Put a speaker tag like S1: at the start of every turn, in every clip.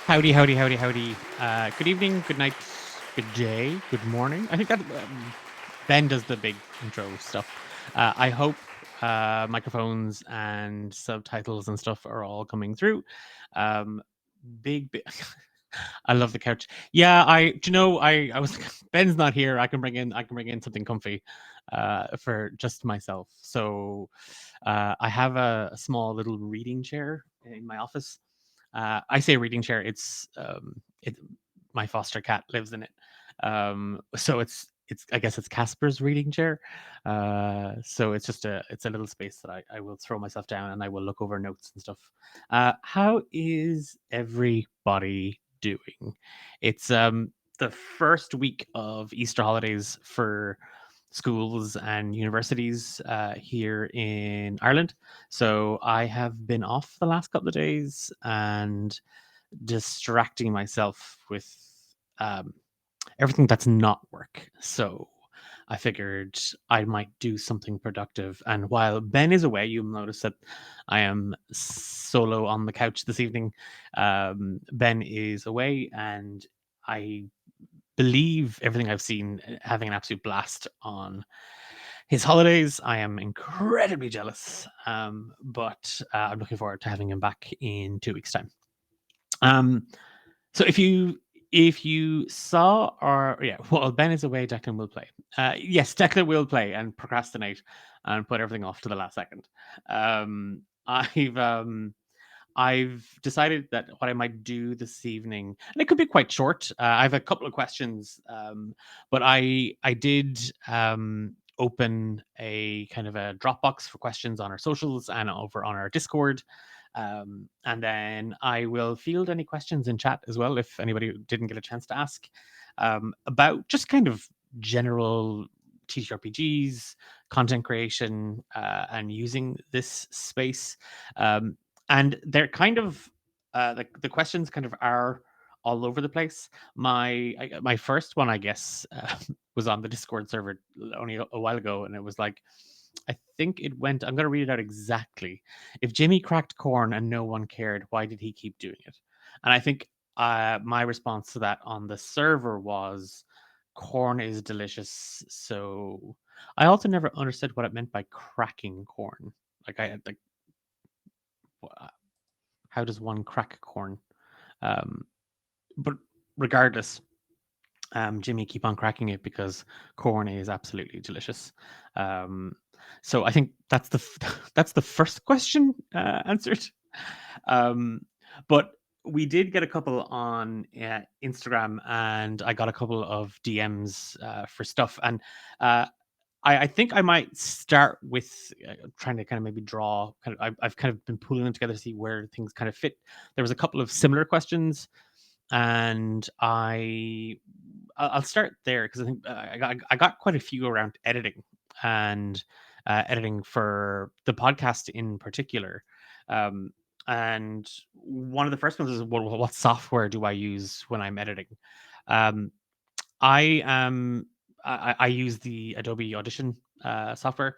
S1: Howdy, howdy, howdy, howdy. Good evening, good night, good day, good morning. I think that Ben does the big intro stuff. I hope microphones and subtitles and stuff are all coming through. Um, big. I love the couch. Yeah, I was Ben's not here. I can bring in something comfy for just myself. So I have a small little reading chair in my office. I say reading chair. It my foster cat lives in it. So it's I guess it's Casper's reading chair. So it's a little space that I will throw myself down and I will look over notes and stuff. How is everybody doing? It's the first week of Easter holidays for schools and universities here in Ireland. So I have been off the last couple of days and distracting myself with um, everything that's not work. So I figured I might do something productive. And while Ben is away, you'll notice that I am solo on the couch this evening. Ben is away, and I believe everything I've seen having an absolute blast on his holidays. I am incredibly jealous, but I'm looking forward to having him back in 2 weeks' time. Um, so if you saw our yeah, well, Ben is away, Declan will play. Yes, Declan will play and procrastinate and put everything off to the last second. Um, I've um, I've decided that what I might do this evening, and it could be quite short. I have a couple of questions, but I did open a kind of a Dropbox for questions on our socials and over on our Discord. And then I will field any questions in chat as well if anybody didn't get a chance to ask about just kind of general TTRPGs, content creation, and using this space. Um, and they're kind of the questions kind of are all over the place. My first one, I guess, was on the Discord server only a while ago, and it was like, I think it went. I'm going to read it out exactly. If Jimmy cracked corn and no one cared, why did he keep doing it? And I think my response to that on the server was, corn is delicious. So I also never understood what it meant by cracking corn. Like how does one crack corn? Um, but regardless, Jimmy, keep on cracking it because corn is absolutely delicious. Um, so I think that's that's the first question answered. Um, but we did get a couple on Instagram, and I got a couple of DMs for stuff, and uh, I think I might start with trying to kind of maybe draw. I've kind of been pulling them together to see where things kind of fit. There was a couple of similar questions, and I'll start there because I think I got quite a few around editing and editing for the podcast in particular. Um, and one of the first ones is what software do I use when I'm editing? Um, I am I use the Adobe Audition software,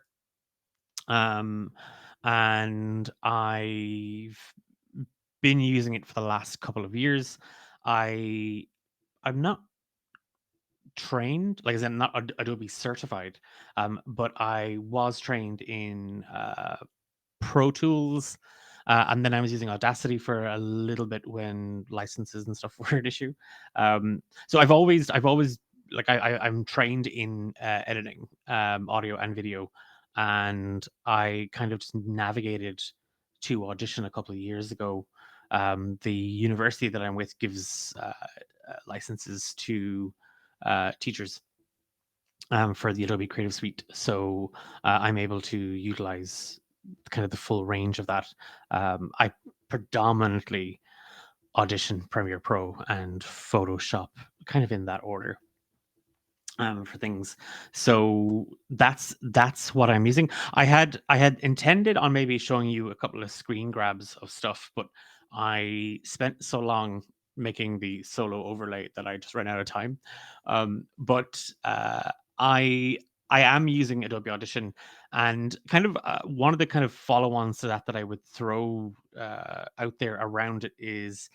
S1: um, and I've been using it for the last couple of years. I I'm not trained, like, as in not Adobe certified, but I was trained in Pro Tools, and then I was using Audacity for a little bit when licenses and stuff were an issue. So I've always like I'm trained in editing, audio and video, and I kind of just navigated to Audition a couple of years ago. The university that I'm with gives licenses to teachers for the Adobe Creative Suite, so I'm able to utilize kind of the full range of that. I predominantly Audition, Premiere Pro, and Photoshop, kind of in that order. For things, so that's what I'm using. I had intended on maybe showing you a couple of screen grabs of stuff, but I spent so long making the solo overlay that I just ran out of time. But I I am using Adobe Audition, and kind of one of the kind of follow-ons to that that I would throw out there around it is,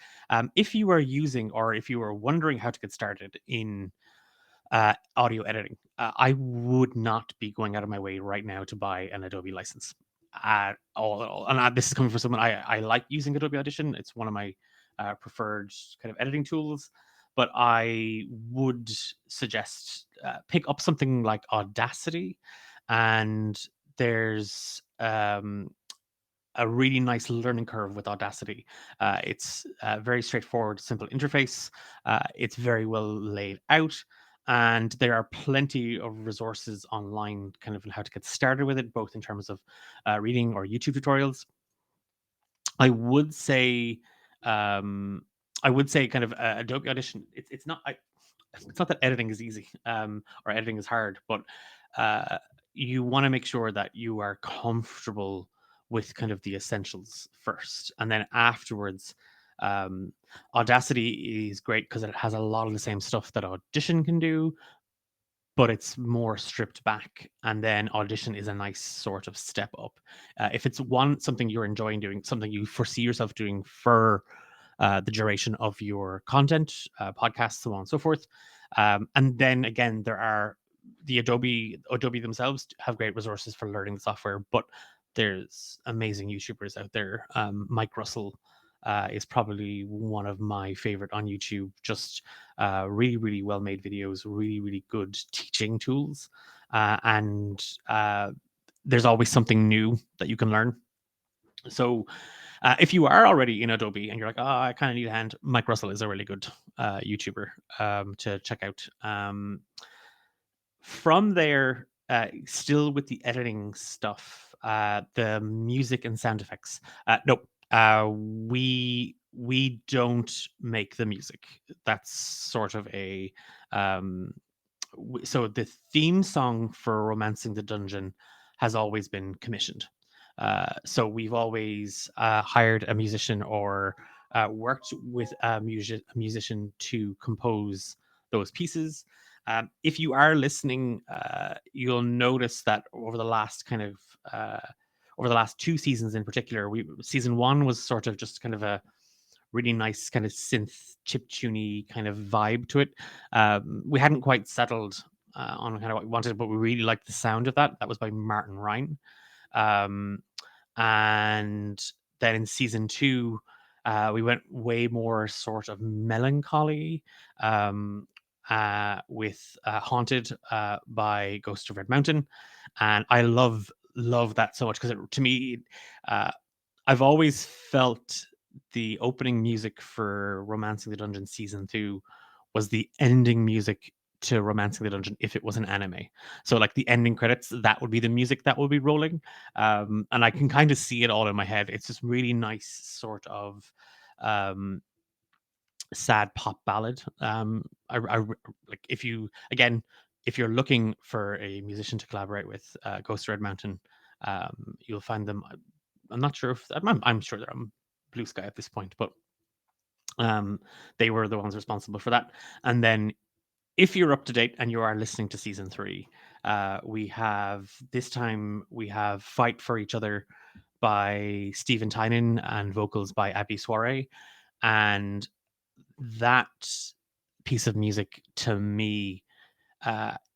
S1: if you are using or if you are wondering how to get started in audio editing, I would not be going out of my way right now to buy an Adobe license at all. At all. And this is coming from someone I like using Adobe Audition. It's one of my preferred kind of editing tools. But I would suggest pick up something like Audacity, and there's a really nice learning curve with Audacity. It's a very straightforward, simple interface. It's very well laid out, and there are plenty of resources online, kind of on how to get started with it, both in terms of reading or YouTube tutorials. I would say, um, I would say, kind of Adobe Audition. It's not. It's not that editing is easy or editing is hard, but uh, you want to make sure that you are comfortable with kind of the essentials first, and then afterwards. Um, Audacity is great because it has a lot of the same stuff that Audition can do, but it's more stripped back. And then Audition is a nice sort of step up. If it's something you're enjoying doing, something you foresee yourself doing for the duration of your content, podcasts, so on and so forth. And then again, there are the Adobe themselves have great resources for learning the software, but there's amazing YouTubers out there. Mike Russell is probably one of my favorite on YouTube. Just really, really well made videos, really, really good teaching tools, and there's always something new that you can learn. So if you are already in Adobe and you're like, oh, I kind of need a hand, Mike Russell is a really good YouTuber to check out. From there, still with the editing stuff, the music and sound effects. Nope, we don't make the music. That's sort of a um, so the theme song for Romancing the Dungeon has always been commissioned. So we've always hired a musician or worked with a musician to compose those pieces. If you are listening, you'll notice that uh, over the last two seasons in particular, we season one was sort of just kind of a really nice kind of synth chip tuney kind of vibe to it. We hadn't quite settled on kind of what we wanted, but we really liked the sound of that. That was by Martin Ryan. Um, and then in season two, we went way more sort of melancholy with Haunted by Ghost of Red Mountain. And I love that so much because to me, uh, I've always felt the opening music for Romancing the Dungeon season two was the ending music to Romancing the Dungeon if it was an anime. So like the ending credits, that would be the music that would be rolling. And I can kind of see it all in my head. It's this really nice sort of um sad pop ballad. Like if you again, if you're looking for a musician to collaborate with, Ghost of Red Mountain, you'll find them. I'm not sure if I'm sure they're on Blue Sky at this point, but um, they were the ones responsible for that. And then if you're up to date and you are listening to season three, we have this time we have "Fight for Each Other" by Stephen Tynan and vocals by Abby Soiree, and that piece of music to me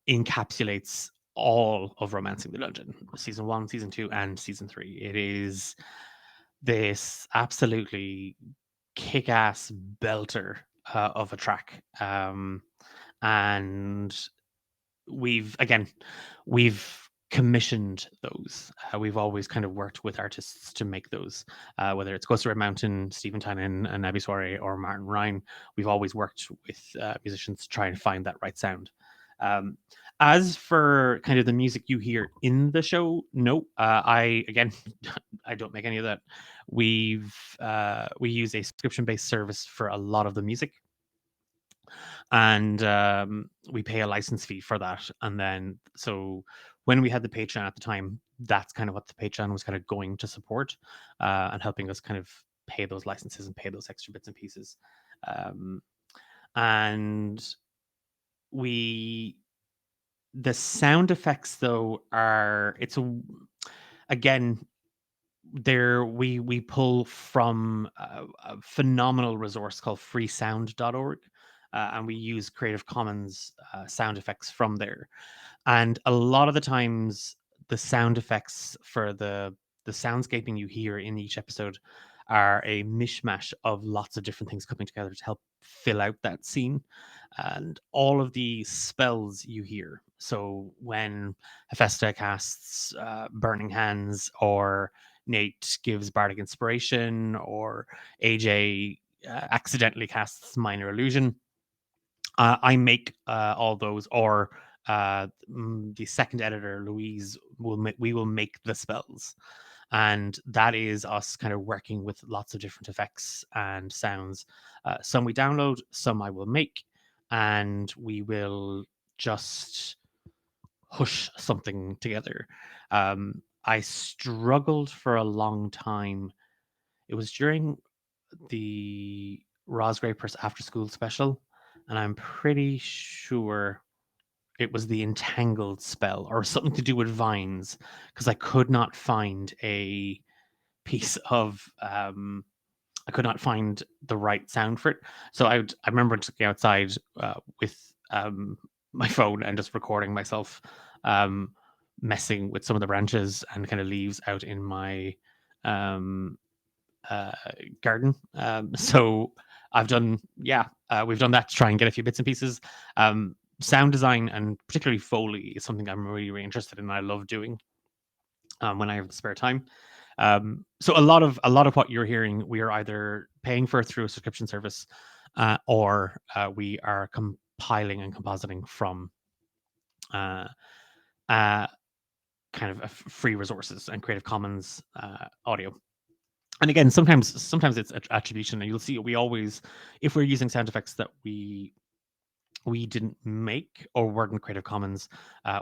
S1: encapsulates all of Romancing the Dungeon, season one, season two, and season three. It is this absolutely kick-ass belter of a track, and we've commissioned those. We've always kind of worked with artists to make those, whether it's Ghost of Red Mountain, Stephen Tynan, and Abby Soiree, or Martin Ryan. We've always worked with musicians to try and find that right sound. Um, as for kind of the music you hear in the show, no, I again, I don't make any of that. We use a subscription based service for a lot of the music, and we pay a license fee for that. And then so when we had the Patreon at the time, that's kind of what the Patreon was kind of going to support, and helping us kind of pay those licenses and pay those extra bits and pieces. Um, and we The sound effects though are it's a again there we pull from a phenomenal resource called freesound.org, and we use Creative Commons sound effects from there. And a lot of the times, the sound effects for the soundscaping you hear in each episode are a mishmash of lots of different things coming together to help fill out that scene. And all of the spells you hear. So when Hephaestus casts Burning Hands, or Nate gives Bardic Inspiration, or AJ accidentally casts Minor Illusion, I make all those, or the second editor, Louise, we will make the spells, and that is us kind of working with lots of different effects and sounds. Some we download, some I will make, and we will just hush something together. I struggled for a long time. It was during the Rosgrapers After School special, and I'm pretty sure it was the Entangled spell or something to do with vines, because I could not find a piece of I could not find the right sound for it. So I remember just going outside with my phone and just recording myself um, messing with some of the branches and kind of leaves out in my um, uh, garden. So I've done, yeah, we've done that to try and get a few bits and pieces. Sound design and particularly Foley is something I'm really, really interested in. And I love doing when I have the spare time. So a lot of what you're hearing, we are either paying for through a subscription service, or we are compiling and compositing from uh, uh, kind of free resources and Creative Commons audio. And again, sometimes it's attribution, and you'll see we always, if we're using sound effects that we didn't make or weren't Creative Commons,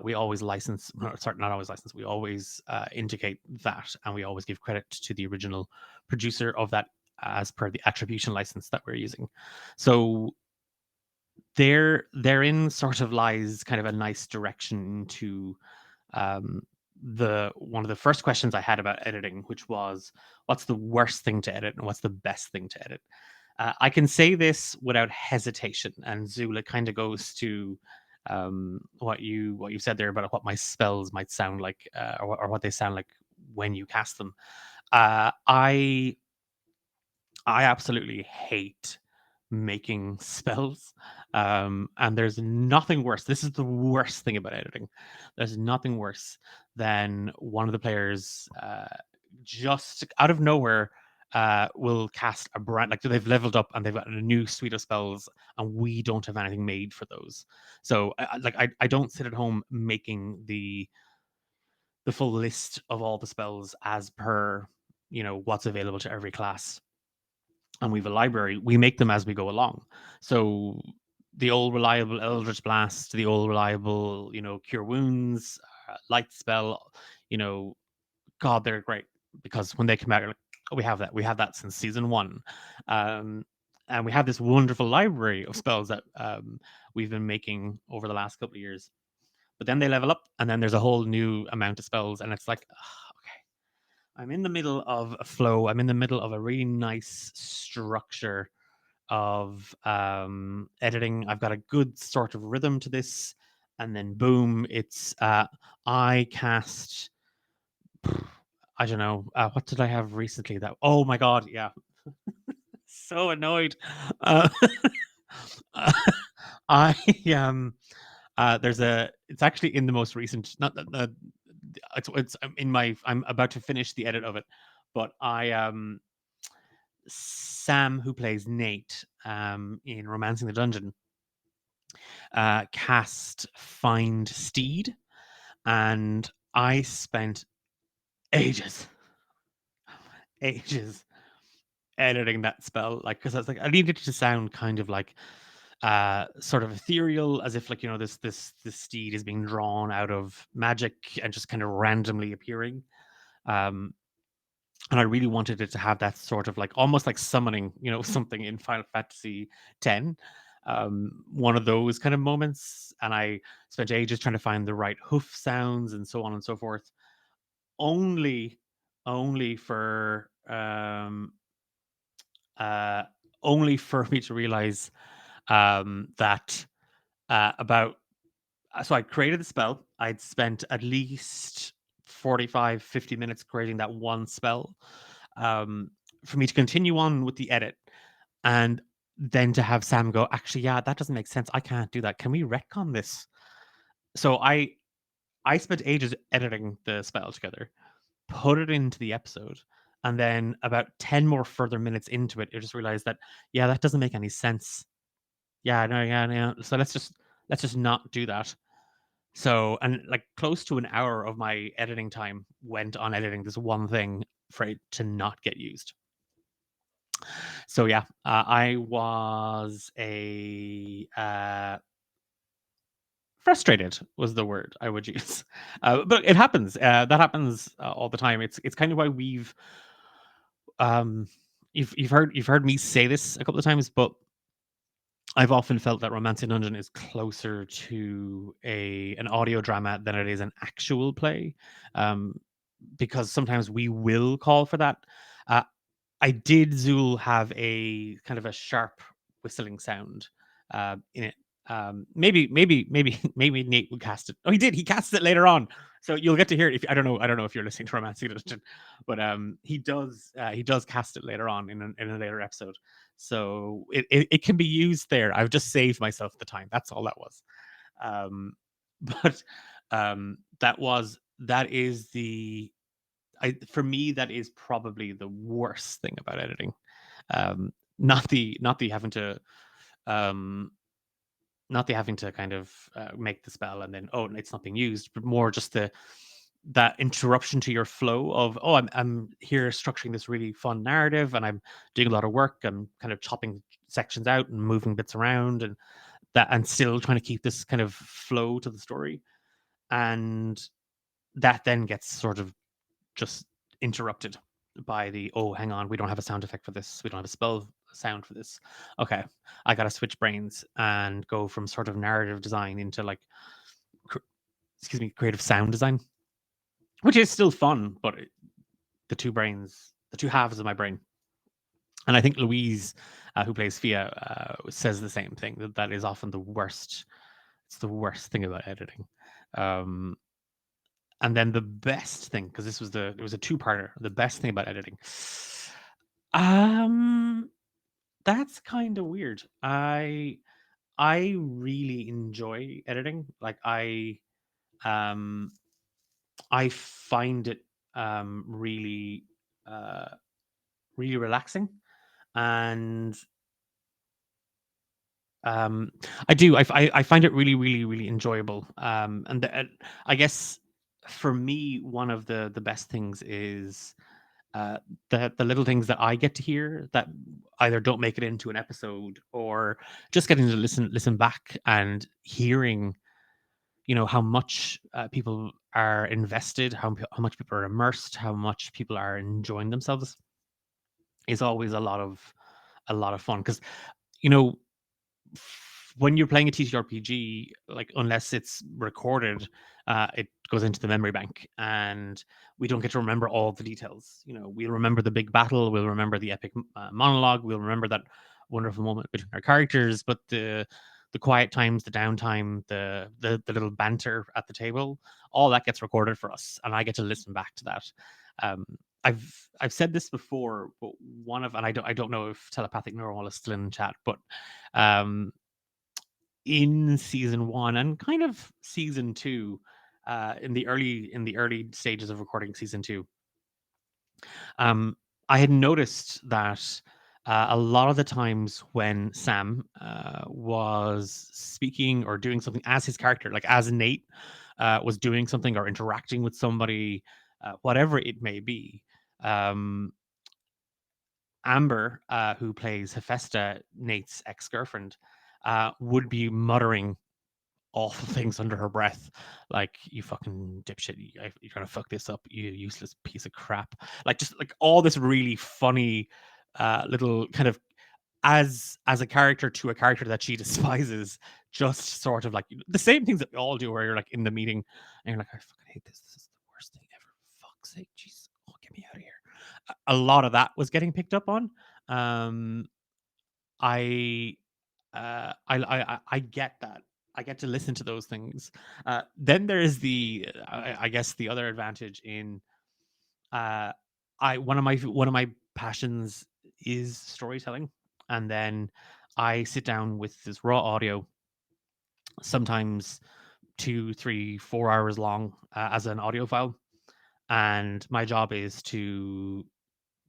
S1: we always license. Sorry, not always license. We always indicate that, and we always give credit to the original producer of that as per the attribution license that we're using. So therein sort of lies kind of a nice direction to um, the one of the first questions I had about editing, which was, what's the worst thing to edit and what's the best thing to edit? I can say this without hesitation, and Zula kind of goes to what you said there about what my spells might sound like, or what they sound like when you cast them. I absolutely hate making spells. And there's nothing worse. This is the worst thing about editing. There's nothing worse than one of the players just out of nowhere will cast a brand, like they've leveled up and they've got a new suite of spells, and we don't have anything made for those. So I don't sit at home making the full list of all the spells as per what's available to every class, and we have a library. We make them as we go along. So the old reliable Eldritch Blast, the old reliable, Cure Wounds, Light Spell, you know, God, they're great, because when they come out, you're like, oh, we have that. We have that since season one. Um, and we have this wonderful library of spells that we've been making over the last couple of years. But then they level up, and then there's a whole new amount of spells, and it's like, okay, I'm in the middle of a flow. I'm in the middle of a really nice structure of editing. I've got a good sort of rhythm to this, and then boom, it's I cast. I don't know what did I have recently. That, oh my god, yeah, so annoyed. Uh, I there's a. It's actually in the most recent. Not the. It's in my. I'm about to finish the edit of it, but Sam, who plays Nate in Romancing the Dungeon, cast Find Steed, and I spent ages, ages editing that spell, like, because I was like, I needed it to sound kind of like sort of ethereal, as if, like, this steed is being drawn out of magic and just kind of randomly appearing. Um, and I really wanted it to have that sort of like almost like summoning, something in Final Fantasy 10. one of those kind of moments, and I spent ages trying to find the right hoof sounds and so on and so forth. Only, only for uh, only for me to realize that about so I created the spell. I'd spent at least 45, 50 minutes creating that one spell. Um, for me to continue on with the edit and then to have Sam go, actually, yeah, that doesn't make sense. I can't do that. Can we retcon this? So I spent ages editing the spell together, put it into the episode, and then about 10 more further minutes into it, I just realized that, yeah, that doesn't make any sense. Yeah, no, yeah, yeah. So let's just not do that. So, and like close to an hour of my editing time went on editing this one thing for it to not get used. So yeah, I was a frustrated was the word I would use, but it happens. That happens all the time. It's kind of why we've um, you've heard me say this a couple of times, but I've often felt that Romancing Dungeon is closer to a an audio drama than it is an actual play, um, because sometimes we will call for that. Uh, I did Zool have a kind of a sharp whistling sound in it. Maybe Nate would cast it. Oh, he did. He casts it later on, so you'll get to hear it. If I don't know, if you're listening to Romancing Dungeon, but he does cast it later on in a later episode. So it can be used there. I've just saved myself the time. That's all that was. Um, but that is the for me that is probably the worst thing about editing. Not the having to um not the having to kind of make the spell and then, oh, it's not being used, but more just the that interruption to your flow of, oh, I'm here structuring this really fun narrative and I'm doing a lot of work. I'm kind of chopping sections out and moving bits around and that, and still trying to keep this kind of flow to the story, and that then gets sort of just interrupted by the, oh, hang on, we don't have a sound effect for this, we don't have a spell sound for this. Okay, I gotta switch brains and go from sort of narrative design into like cr- excuse me, creative sound design, which is still fun, but the two halves of my brain. And I think Louise, who plays Fia, says the same thing, that that is often the worst. It's the worst thing about editing. um and then the best thing, because it was a two-parter, the best thing about editing, um that's kind of weird. I really enjoy editing. Like um I find it really uh really relaxing, and um I do. I find it really, really, really enjoyable. I guess for me, one of the best things is uh, the little things that I get to hear that either don't make it into an episode, or just getting to listen back and hearing, how much people are invested, how much people are immersed, how much people are enjoying themselves, is always a lot of fun, because you know when you're playing a TTRPG, like, unless it's recorded, it goes into the memory bank, and we don't get to remember all the details. We'll remember the big battle, we'll remember the epic monologue, we'll remember that wonderful moment between our characters, but the quiet times, the downtime, the little banter at the table, all that gets recorded for us, and I get to listen back to that. Um, I've said this before, but and I don't know if telepathic neural is still in chat, but um in season one and kind of season two, in the early stages of recording season two, um, I had noticed that a lot of the times when Sam was speaking or doing something as his character, like as Nate was doing something or interacting with somebody, whatever it may be, um, Amber, who plays Hephaestus, Nate's ex girlfriend, would be muttering awful things under her breath, like, "You fucking dipshit, you're gonna fuck this up, you useless piece of crap." Like, just like all this really funny little kind of as a character to a character that she despises, just sort of like the same things that we all do, where you're like in the meeting and you're like, I fucking hate this. This is the worst thing ever. For fuck's sake, jeez, oh, get me out of here. A lot of that was getting picked up on. Um, I, I get that. I get to listen to those things. Then there is I guess the other advantage in uh, I one of my passions is storytelling, and then I sit down with this raw audio, sometimes 2, 3, 4 hours long, as an audio file, and my job is to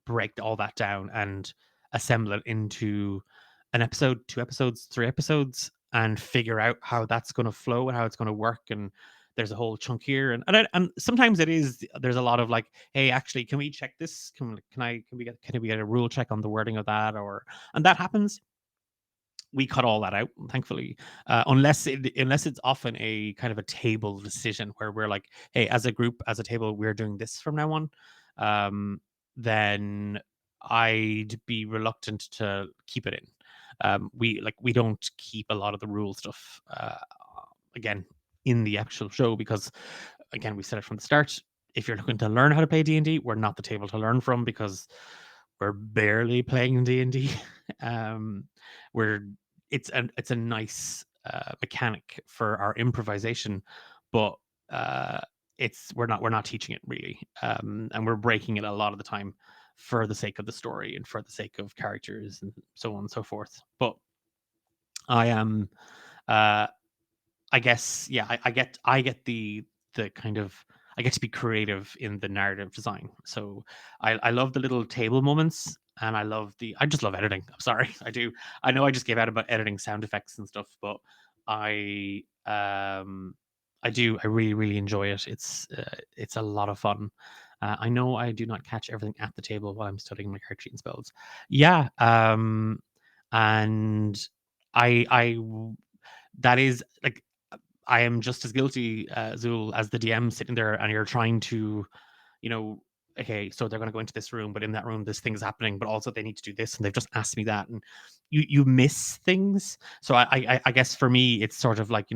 S1: break all that down and assemble it into an episode, 2 episodes, 3 episodes, and figure out how that's going to flow and how it's going to work. And there's a whole chunk here, and sometimes it is. There's a lot of like, hey, actually, can we check this? Can we get a rule check on the wording of that? Or and that happens. We cut all that out, thankfully, unless it's often a kind of a table decision where we're like, hey, as a group, as a table, we're doing this from now on. Um, then I'd be reluctant to keep it in. We don't keep a lot of the rule stuff, again, in the actual show, because again, we said it from the start. If you're looking to learn how to play D&D, we're not the table to learn from, because we're barely playing D&D. um we're it's a nice mechanic for our improvisation, but uh we're not teaching it really, and we're breaking it a lot of the time for the sake of the story and for the sake of characters and so on and so forth. But I am uh I guess, yeah, I get the kind of, I get to be creative in the narrative design. So I love the little table moments, and I just love editing. I'm sorry, I do. I know I just gave out about editing sound effects and stuff, but I I really really enjoy it. It's a lot of fun. I know I do not catch everything at the table while I'm studying my character sheet and spells. Yeah, and I that is like, I am just as guilty, Zul, as the DM sitting there, and you're trying to, you know, okay, so they're going to go into this room, but in that room, this thing's happening, but also they need to do this, and they've just asked me that, and you miss things. So I guess for me, it's sort of like,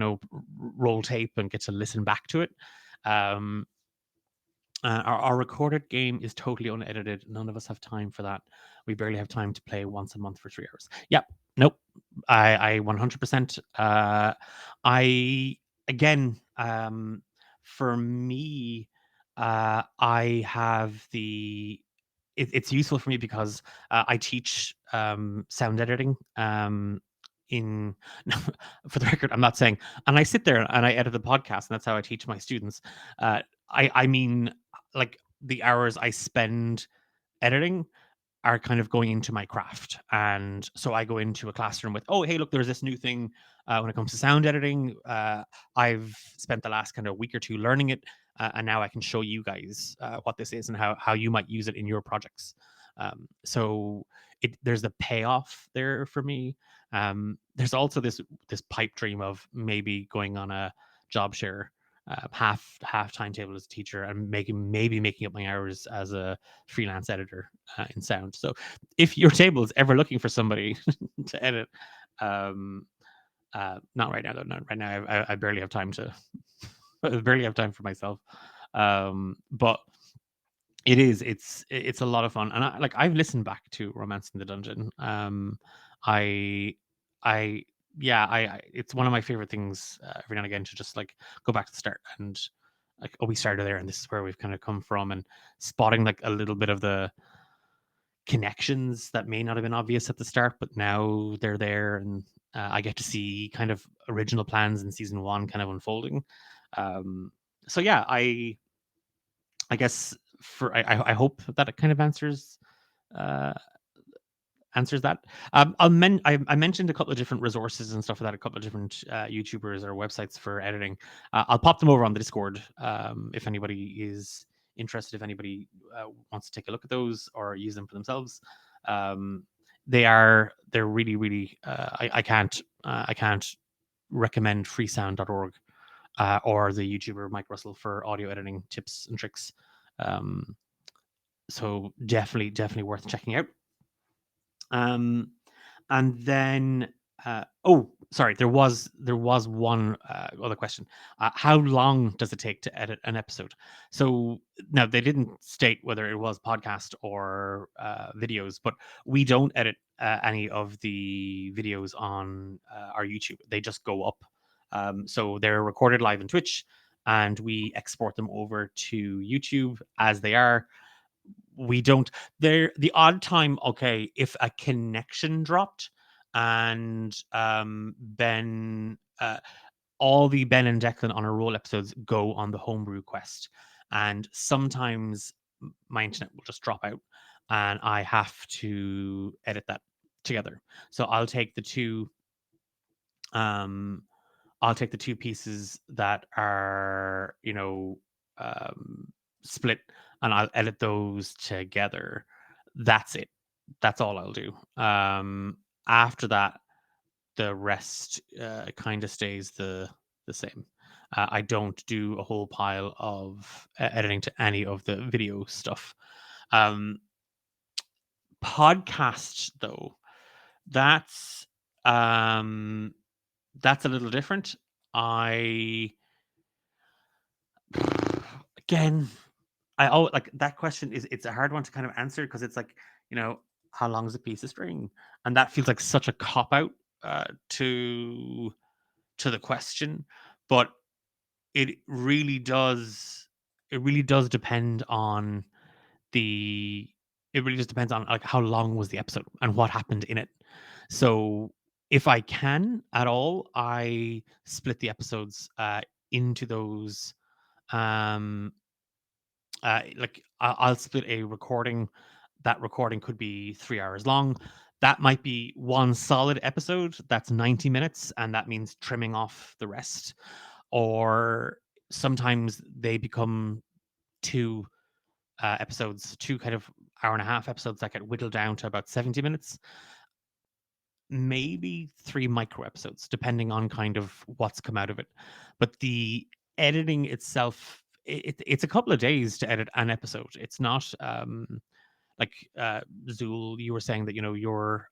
S1: roll tape and get to listen back to it. Um, our recorded game is totally unedited. None of us have time for that. We barely have time to play once a month for 3 hours. Yep. Nope. I 100%. I again, for me, I have it's useful for me because I teach sound editing. In For the record, I'm not saying, and I sit there and I edit the podcast, and that's how I teach my students. I mean, like, the hours I spend editing are kind of going into my craft. And so I go into a classroom with, oh, hey, look, there's this new thing when it comes to sound editing. I've spent the last kind of week or two learning it, and now I can show you guys what this is and how you might use it in your projects. So there's the payoff there for me. There's also this pipe dream of maybe going on a job share, half timetable as a teacher, and maybe making up my hours as a freelance editor in sound. So if your table is ever looking for somebody to edit, um, not right now though. Not right now. I barely have time to. I barely have time for myself. But it's a lot of fun, and I've listened back to Romance in the Dungeon. I I yeah, it's one of my favorite things, every now and again, to just like go back to the start and like, oh, we started there, and this is where we've kind of come from, and spotting like a little bit of the connections that may not have been obvious at the start, but now they're there, and I get to see kind of original plans in season one kind of unfolding. Um, so yeah, I guess I hope that it kind of uh, answers that. I mentioned a couple of different resources and stuff like that, a couple of different YouTubers or websites for editing. I'll pop them over on the Discord, if anybody is interested. If anybody wants to take a look at those or use them for themselves, um, they're really really. I can't recommend freesound.org, or the YouTuber Mike Russell for audio editing tips and tricks. Um, so definitely worth checking out. Um, And then, oh, sorry, there was one other question. How long does it take to edit an episode? So now they didn't state whether it was podcast or videos, but we don't edit any of the videos on our YouTube. They just go up. So they're recorded live on Twitch, and we export them over to YouTube as they are. We don't, there the odd time, okay, if a connection dropped and Ben all the Ben and Declan on our roll episodes go on the homebrew quest, and sometimes my internet will just drop out and I have to edit that together. So um I'll take the two pieces that are, um, split, and I'll edit those together. That's it. That's all I'll do. After that, the rest kind of stays the same. I don't do a whole pile of editing to any of the video stuff. Um, Podcast though, that's um, that's a little different. I Again, like that question it's a hard one to kind of answer because it's like, how long is a piece of string? And that feels like such a cop out to the question. But it really does depend on the it really just depends on like how long was the episode and what happened in it. So if I can at all, I split the episodes into those um like I'll split a recording. That recording could be 3 hours long. That might be one solid episode that's 90 minutes, and that means trimming off the rest. Or sometimes they become two episodes, two kind of hour and a half episodes that get whittled down to about 70 minutes, maybe three micro episodes, depending on kind of what's come out of it. But the editing itself, it's a couple of days to edit an episode. It's not like Zool, you were saying that your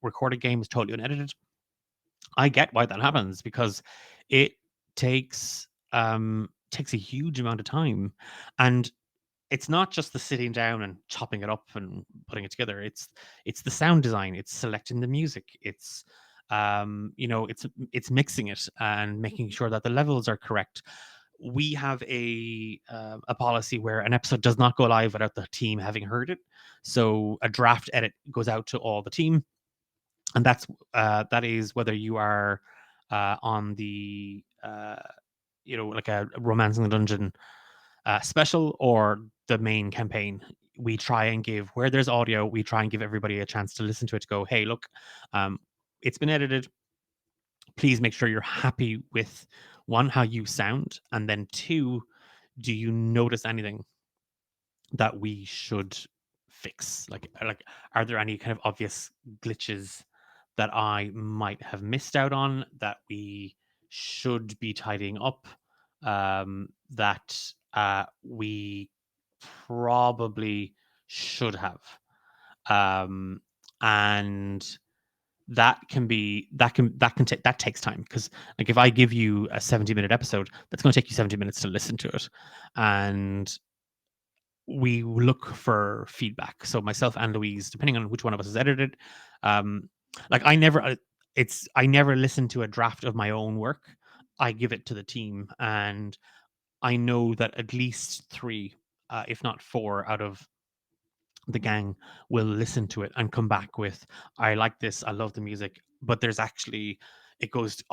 S1: recorded game is totally unedited. I get why that happens because it takes a huge amount of time, and it's not just the sitting down and chopping it up and putting it together. It's the sound design, it's selecting the music, it's mixing it and making sure that the levels are correct. We have a policy where an episode does not go live without the team having heard it. So a draft edit goes out to all the team, and that is whether you are on the like a romance in the dungeon special or the main campaign. We try and give, where there's audio, we try and give everybody a chance to listen to it, to go, hey, look, um, it's been edited. Please make sure you're happy with one, how you sound, and then two, do you notice anything that we should fix? Like, are there any kind of obvious glitches that I might have missed out on that we should be tidying up? That we probably should have. Um, and that takes time because, like, if I give you a 70-minute episode, that's going to take you 70 minutes to listen to it, and we look for feedback. So myself and Louise, depending on which one of us has edited, um, like I never listen to a draft of my own work. I give it to the team, and I know that at least three, if not four, out of the gang will listen to it and come back with, I like this, I love the music, but there's actually, it goes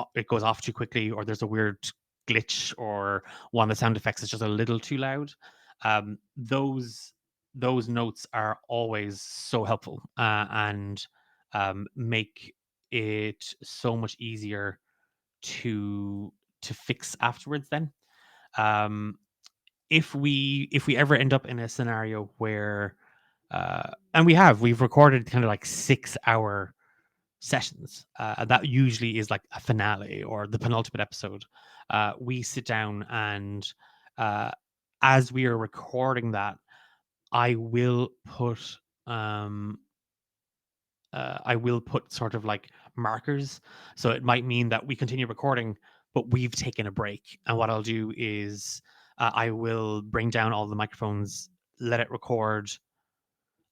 S1: off too quickly, or there's a weird glitch, or one of the sound effects is just a little too loud. Those notes are always so helpful, and make it so much easier to fix afterwards then. um if we ever end up in a scenario where and we've recorded kind of like 6 hour sessions, that usually is like a finale or the penultimate episode. We sit down and uh as we are recording that, I will put um I will put sort of like markers. So it might mean that we continue recording, but we've taken a break. And what I'll do is I will bring down all the microphones, let it record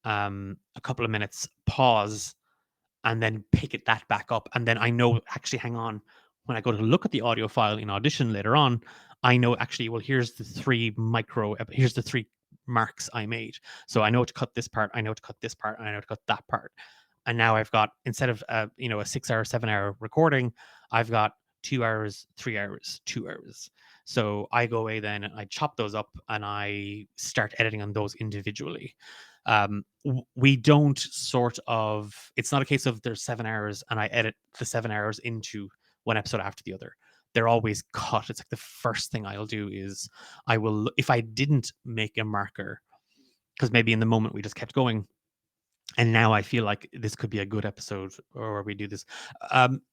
S1: a couple of minutes, pause, and then pick that back up. And then I know, actually, hang on, when I go to look at the audio file in Audition later on, I know actually, well, here's the three marks I made. So I know to cut this part, I know to cut this part, and I know to cut that part. And now I've got, instead of a 6 hour, 7 hour recording, I've got 2 hours, 3 hours, 2 hours. So I go away then and I chop those up and I start editing on those individually. We don't sort of, it's not a case of there's 7 hours and I edit the 7 hours into one episode after the other. They're always cut. It's like the first thing I'll do is I will, if I didn't make a marker, because maybe in the moment we just kept going, and now I feel like this could be a good episode, or we do this.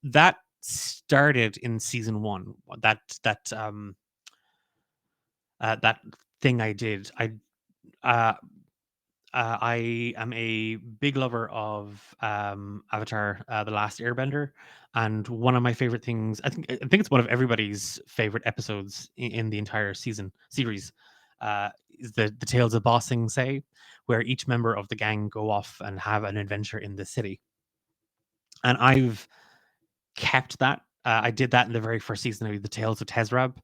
S1: That started in season one. That thing I did. Uh, I am a big lover of Avatar: The Last Airbender, and one of my favorite things. I think it's one of everybody's favorite episodes in the entire series. Is the Tales of Bossing Say, where each member of the gang go off and have an adventure in the city, and I've kept that. I did that in the very first season of the Tales of Tezrab,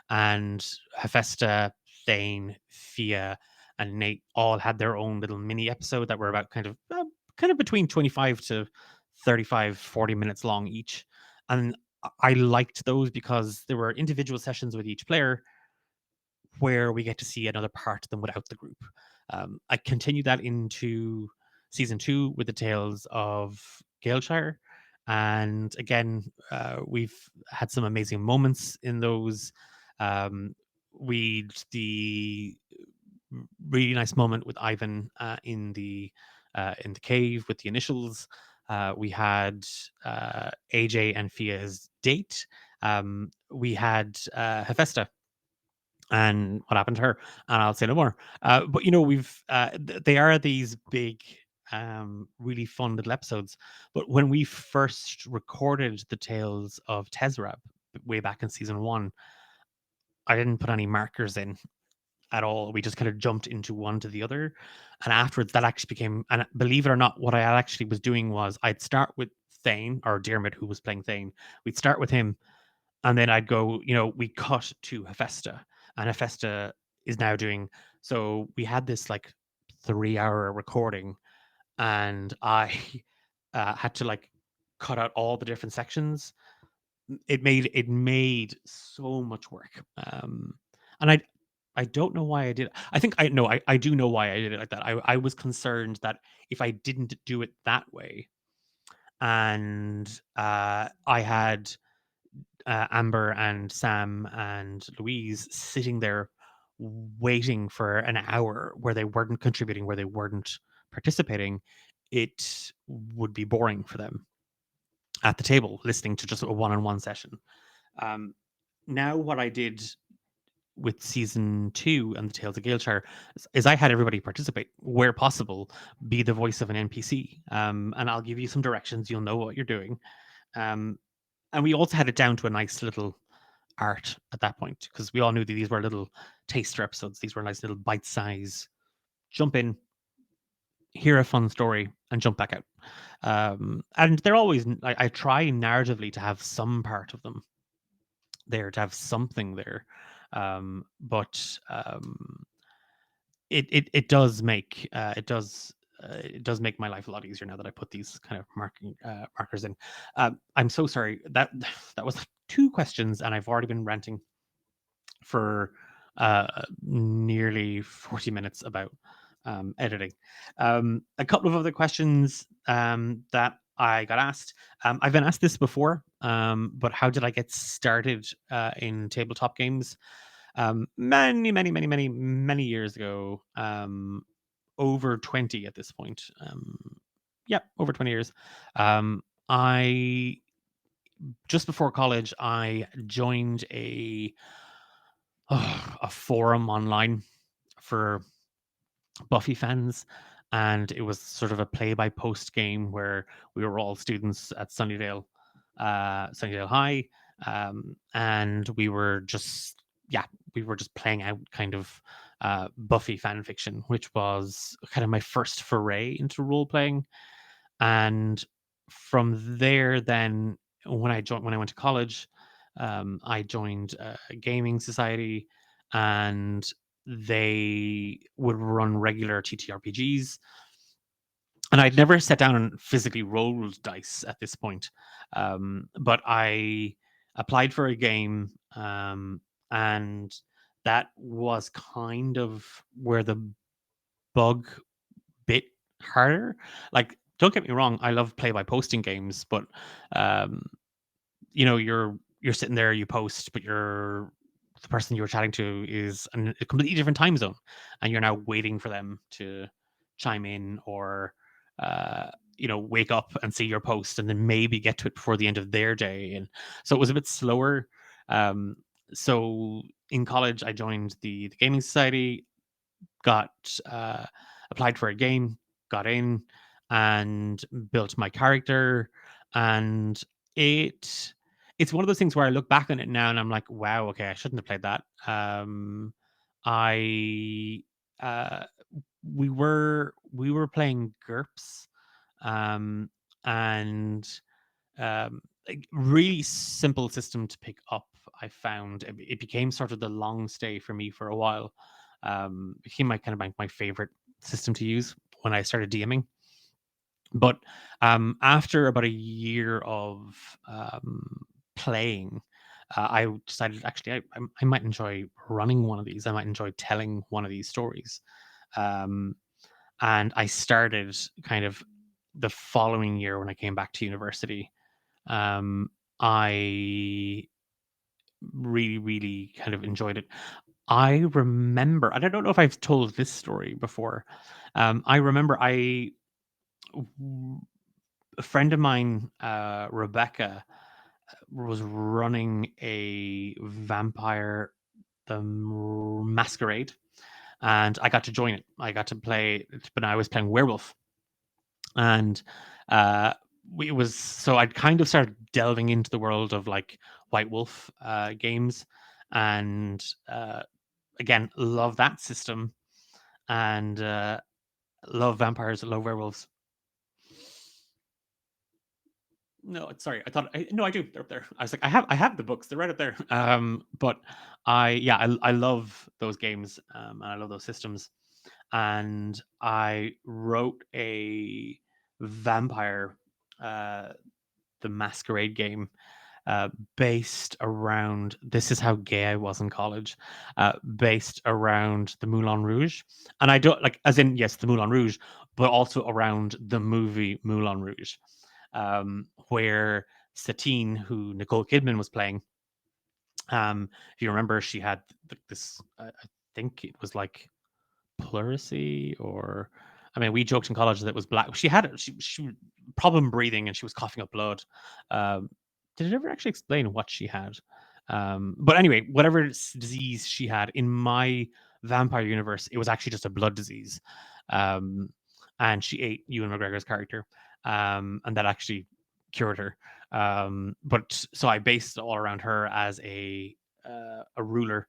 S1: and Hephaestus, Thane, Fia, and Nate all had their own little mini episode that were about kind of between 25 to 35, 40 minutes long each. And I liked those because there were individual sessions with each player where we get to see another part of them without the group. I continued that into season two with the Tales of Galeshire. And again, we've had some amazing moments in those. Um, the really nice moment with Ivan in the cave with the initials. We had AJ and Fia's date. We had Hephaestus and what happened to her, and I'll say no more. But they are these big, really fun little episodes. But when we first recorded the Tales of Tezrab way back in season one, I didn't put any markers in at all. We just kind of jumped into one to the other, and afterwards that actually became. And believe it or not, what I actually was doing was I'd start with Thane or Dermot, who was playing Thane. We'd start with him, and then I'd go, we cut to Hephaestus, and Hephaestus is now doing. So we had this like 3 hour recording, and I had to like cut out all the different sections. It made so much work, and I don't know why I did it. I think I know I do know why I did it like that. I was concerned that if I didn't do it that way, and I had Amber and Sam and Louise sitting there waiting for an hour where they weren't contributing, where they weren't participating, it would be boring for them at the table listening to just a one-on-one session. Um, Now, what I did with season two and the Tales of Galeshire is I had everybody participate where possible, be the voice of an NPC, and I'll give you some directions. You'll know what you're doing. Um, and we also had it down to a nice little art at that point because we all knew that these were little taster episodes. These were nice little bite size. Jump in, hear a fun story, and jump back out. And they're always. I try narratively to have some part of them there, to have something there. But it does make it does make my life a lot easier now that I put these kind of markers in. I'm so sorry that that was like two questions, and I've already been ranting for nearly 40 minutes about editing. A couple of other questions that I got asked. I've been asked this before, but how did I get started in tabletop games? Many, many, many, many, many years ago. Over 20 at this point. Yep, over 20 years. I Just before college, I joined a forum online for Buffy fans, and it was sort of a play by post game where we were all students at Sunnydale High, and we were just yeah, we were just playing out kind of Buffy fan fiction, which was kind of my first foray into role playing. And from there, then when I went to college, I joined a gaming society, and they would run regular TTRPGs, and I'd never sat down and physically rolled dice at this point. But I applied for a game, and that was kind of where the bug bit harder. Like, don't get me wrong, I love play by posting games, but um, you're sitting there, you post, but the person you're chatting to is in a completely different time zone, and you're now waiting for them to chime in or uh, wake up and see your post and then maybe get to it before the end of their day. And so it was a bit slower. Um, so in college, I joined the gaming society, got applied for a game, got in, and built my character. And it it's one of those things where I look back on it now and I'm like, wow, okay, I shouldn't have played that. I uh, we were playing GURPS, um, and like, really simple system to pick up. I found it became sort of the long stay for me for a while. Became my kind of my favorite system to use when I started DMing. But after about a year of playing, I decided actually I might enjoy running one of these. I might enjoy telling one of these stories. Um, and I started kind of the following year when I came back to university. um, I really, really kind of enjoyed it. I remember, and I don't know if I've told this story before. I remember a friend of mine, Rebecca, was running a vampire masquerade, and I got to join it. I got to play, but I was playing werewolf, and uh we was so I'd kind of started delving into the world of like White Wolf games, and again, love that system, and love vampires, love werewolves. No, sorry, no, I do. They're up there. I was like, I have the books. They're right up there. But I love those games, and I love those systems. And I wrote a vampire, uh, the Masquerade game, uh, based around this is how gay I was in college, based around the Moulin Rouge. And I don't like, as in, yes, the Moulin Rouge, but also around the movie Moulin Rouge, where Satine, who Nicole Kidman was playing, if you remember, she had this, I think it was like pleurisy, or I mean, we joked in college that it was black. She problem breathing, and she was coughing up blood. Um, did it ever actually explain what she had? But anyway, whatever disease she had in my vampire universe, it was actually just a blood disease. Um, and she ate Ewan McGregor's character, and that actually cured her. But so I based it all around her as a ruler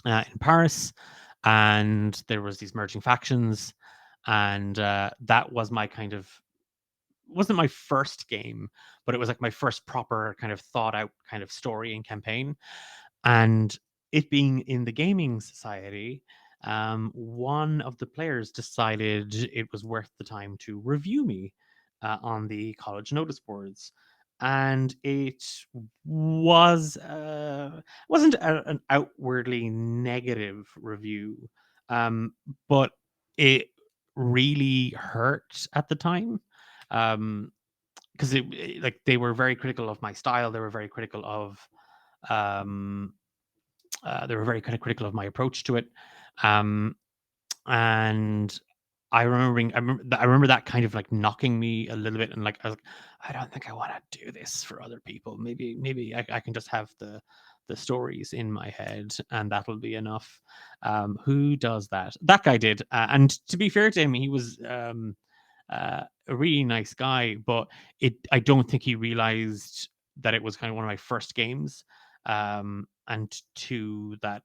S1: in Paris, and there was these merging factions, and that was my kind of wasn't my first game, but it was like my first proper kind of thought out kind of story and campaign. And it being in the gaming society, one of the players decided it was worth the time to review me on the college notice boards. And it wasn't an outwardly negative review, but it really hurt at the time. Because like, they were very critical of my style. They were very critical of um, they were very kind of critical of my approach to it. Um, and I remember that kind of like knocking me a little bit, and like I was like, I don't think I want to do this for other people. Maybe I can just have the stories in my head, and that'll be enough. Who does that? That guy did, and to be fair to him, he was a really nice guy, but I don't think he realized that it was kind of one of my first games, and two that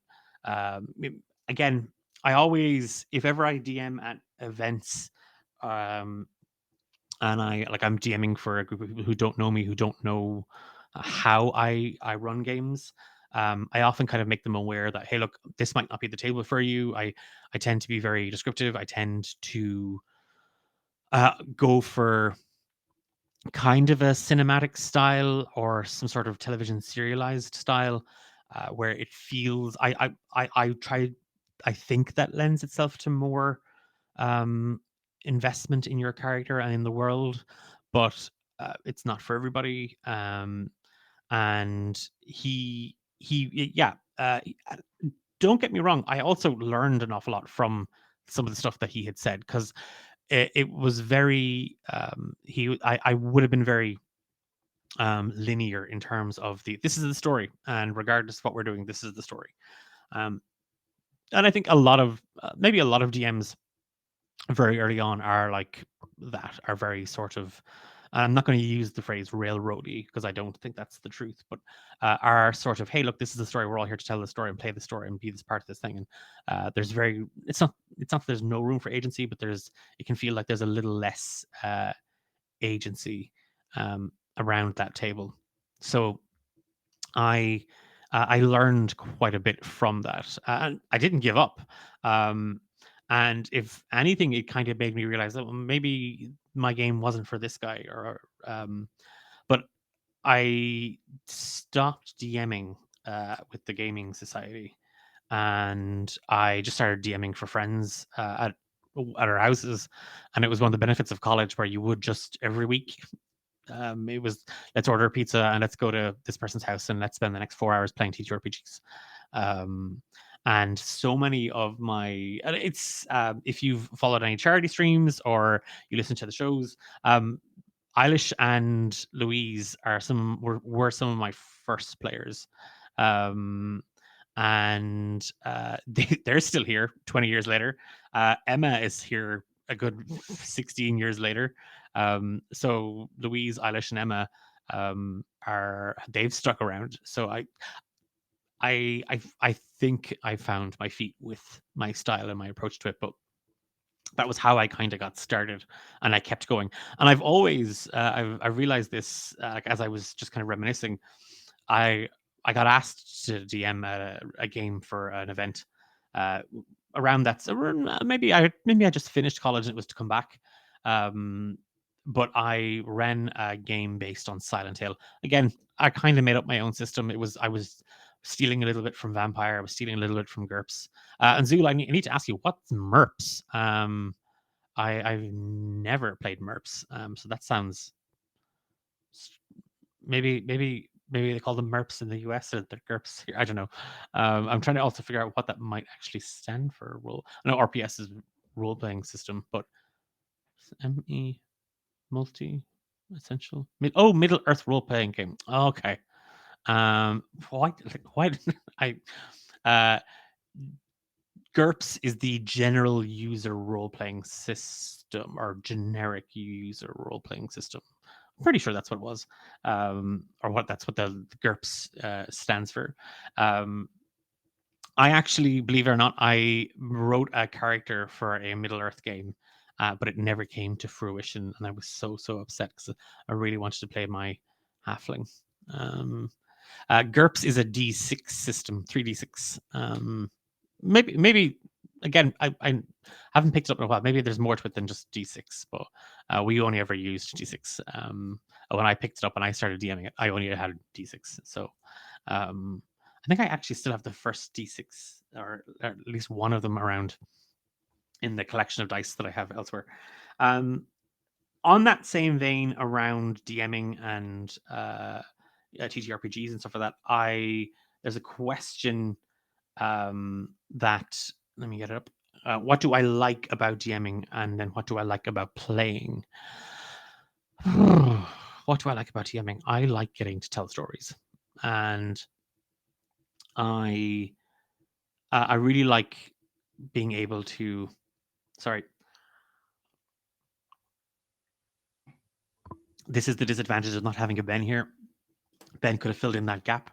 S1: again, I always, if ever I DM at events, um, and I'm DMing for a group of people who don't know me, who don't know how I run games. I often kind of make them aware that, hey, look, this might not be the table for you. I tend to be very descriptive. I tend to go for kind of a cinematic style or some sort of television serialized style, where it feels I try, I think that lends itself to more um investment in your character and in the world, but it's not for everybody. And yeah, don't get me wrong, I also learned an awful lot from some of the stuff that he had said, because it was very I would have been very linear in terms of this is the story, and regardless of what we're doing, this is the story. um and I think a lot of maybe a lot of DMs very early on are like that, are very sort of, I'm not going to use the phrase railroady because I don't think that's the truth, but are sort of, hey, look, this is the story. We're all here to tell the story and play the story and be this part of this thing. And there's very, it's not that there's no room for agency, but it can feel like there's a little less agency around that table. So I I learned quite a bit from that, and I didn't give up. Um, and if anything, it kind of made me realize that, well, maybe my game wasn't for this guy, or but I stopped DMing with the gaming society, and I just started DMing for friends at our houses, and it was one of the benefits of college, where you would just every week, it was, let's order a pizza and let's go to this person's house and let's spend the next 4 hours playing TTRPGs. Um, and so many of my, and it's if you've followed any charity streams or you listen to the shows, Eilish and Louise were some of my first players. Um, and they're still here 20 years later. Emma is here a good 16 years later. So Louise, Eilish, and Emma are, they've stuck around. So I think I found my feet with my style and my approach to it, but that was how I kind of got started, and I kept going. And I've always I realized this, like, as I was just kind of reminiscing. I I got asked to DM a game for an event uh, around that. So maybe I just finished college and it was to come back. Um, but I ran a game based on Silent Hill. Again, I kind of made up my own system. I was stealing a little bit from Vampire. I was stealing a little bit from GURPS. And Zool, I need to ask you, what's MERPS? I've never played MERPS. So that sounds, maybe they call them MERPs in the US, or the GURPS here. I don't know. I'm trying to also figure out what that might actually stand for. Role. I know RPS is role playing system, but ME, multi essential. Middle Earth role playing game. Okay. Why didn't I? Uh, GURPS is the general user role playing system, or generic user role playing system. I'm pretty sure that's what it was, or that's what the GURPS stands for. Um, I actually, believe it or not, I wrote a character for a Middle Earth game, but it never came to fruition, and I was so upset because I really wanted to play my halfling. Um, GURPS is a D6 system, 3D6. Maybe again, I haven't picked it up in a while. Maybe there's more to it than just D6, but we only ever used D6. When I picked it up and I started DMing it, I only had D6. So I think I actually still have the first D6, or at least one of them, around in the collection of dice that I have elsewhere. Um, on that same vein, around DMing and TTRPGs and stuff like that, there's a question that, let me get it up. What do I like about DMing, and then what do I like about playing? What do I like about DMing? I like getting to tell stories, and I I really like being able to. Sorry, this is the disadvantage of not having a Ben here. Ben could have filled in that gap,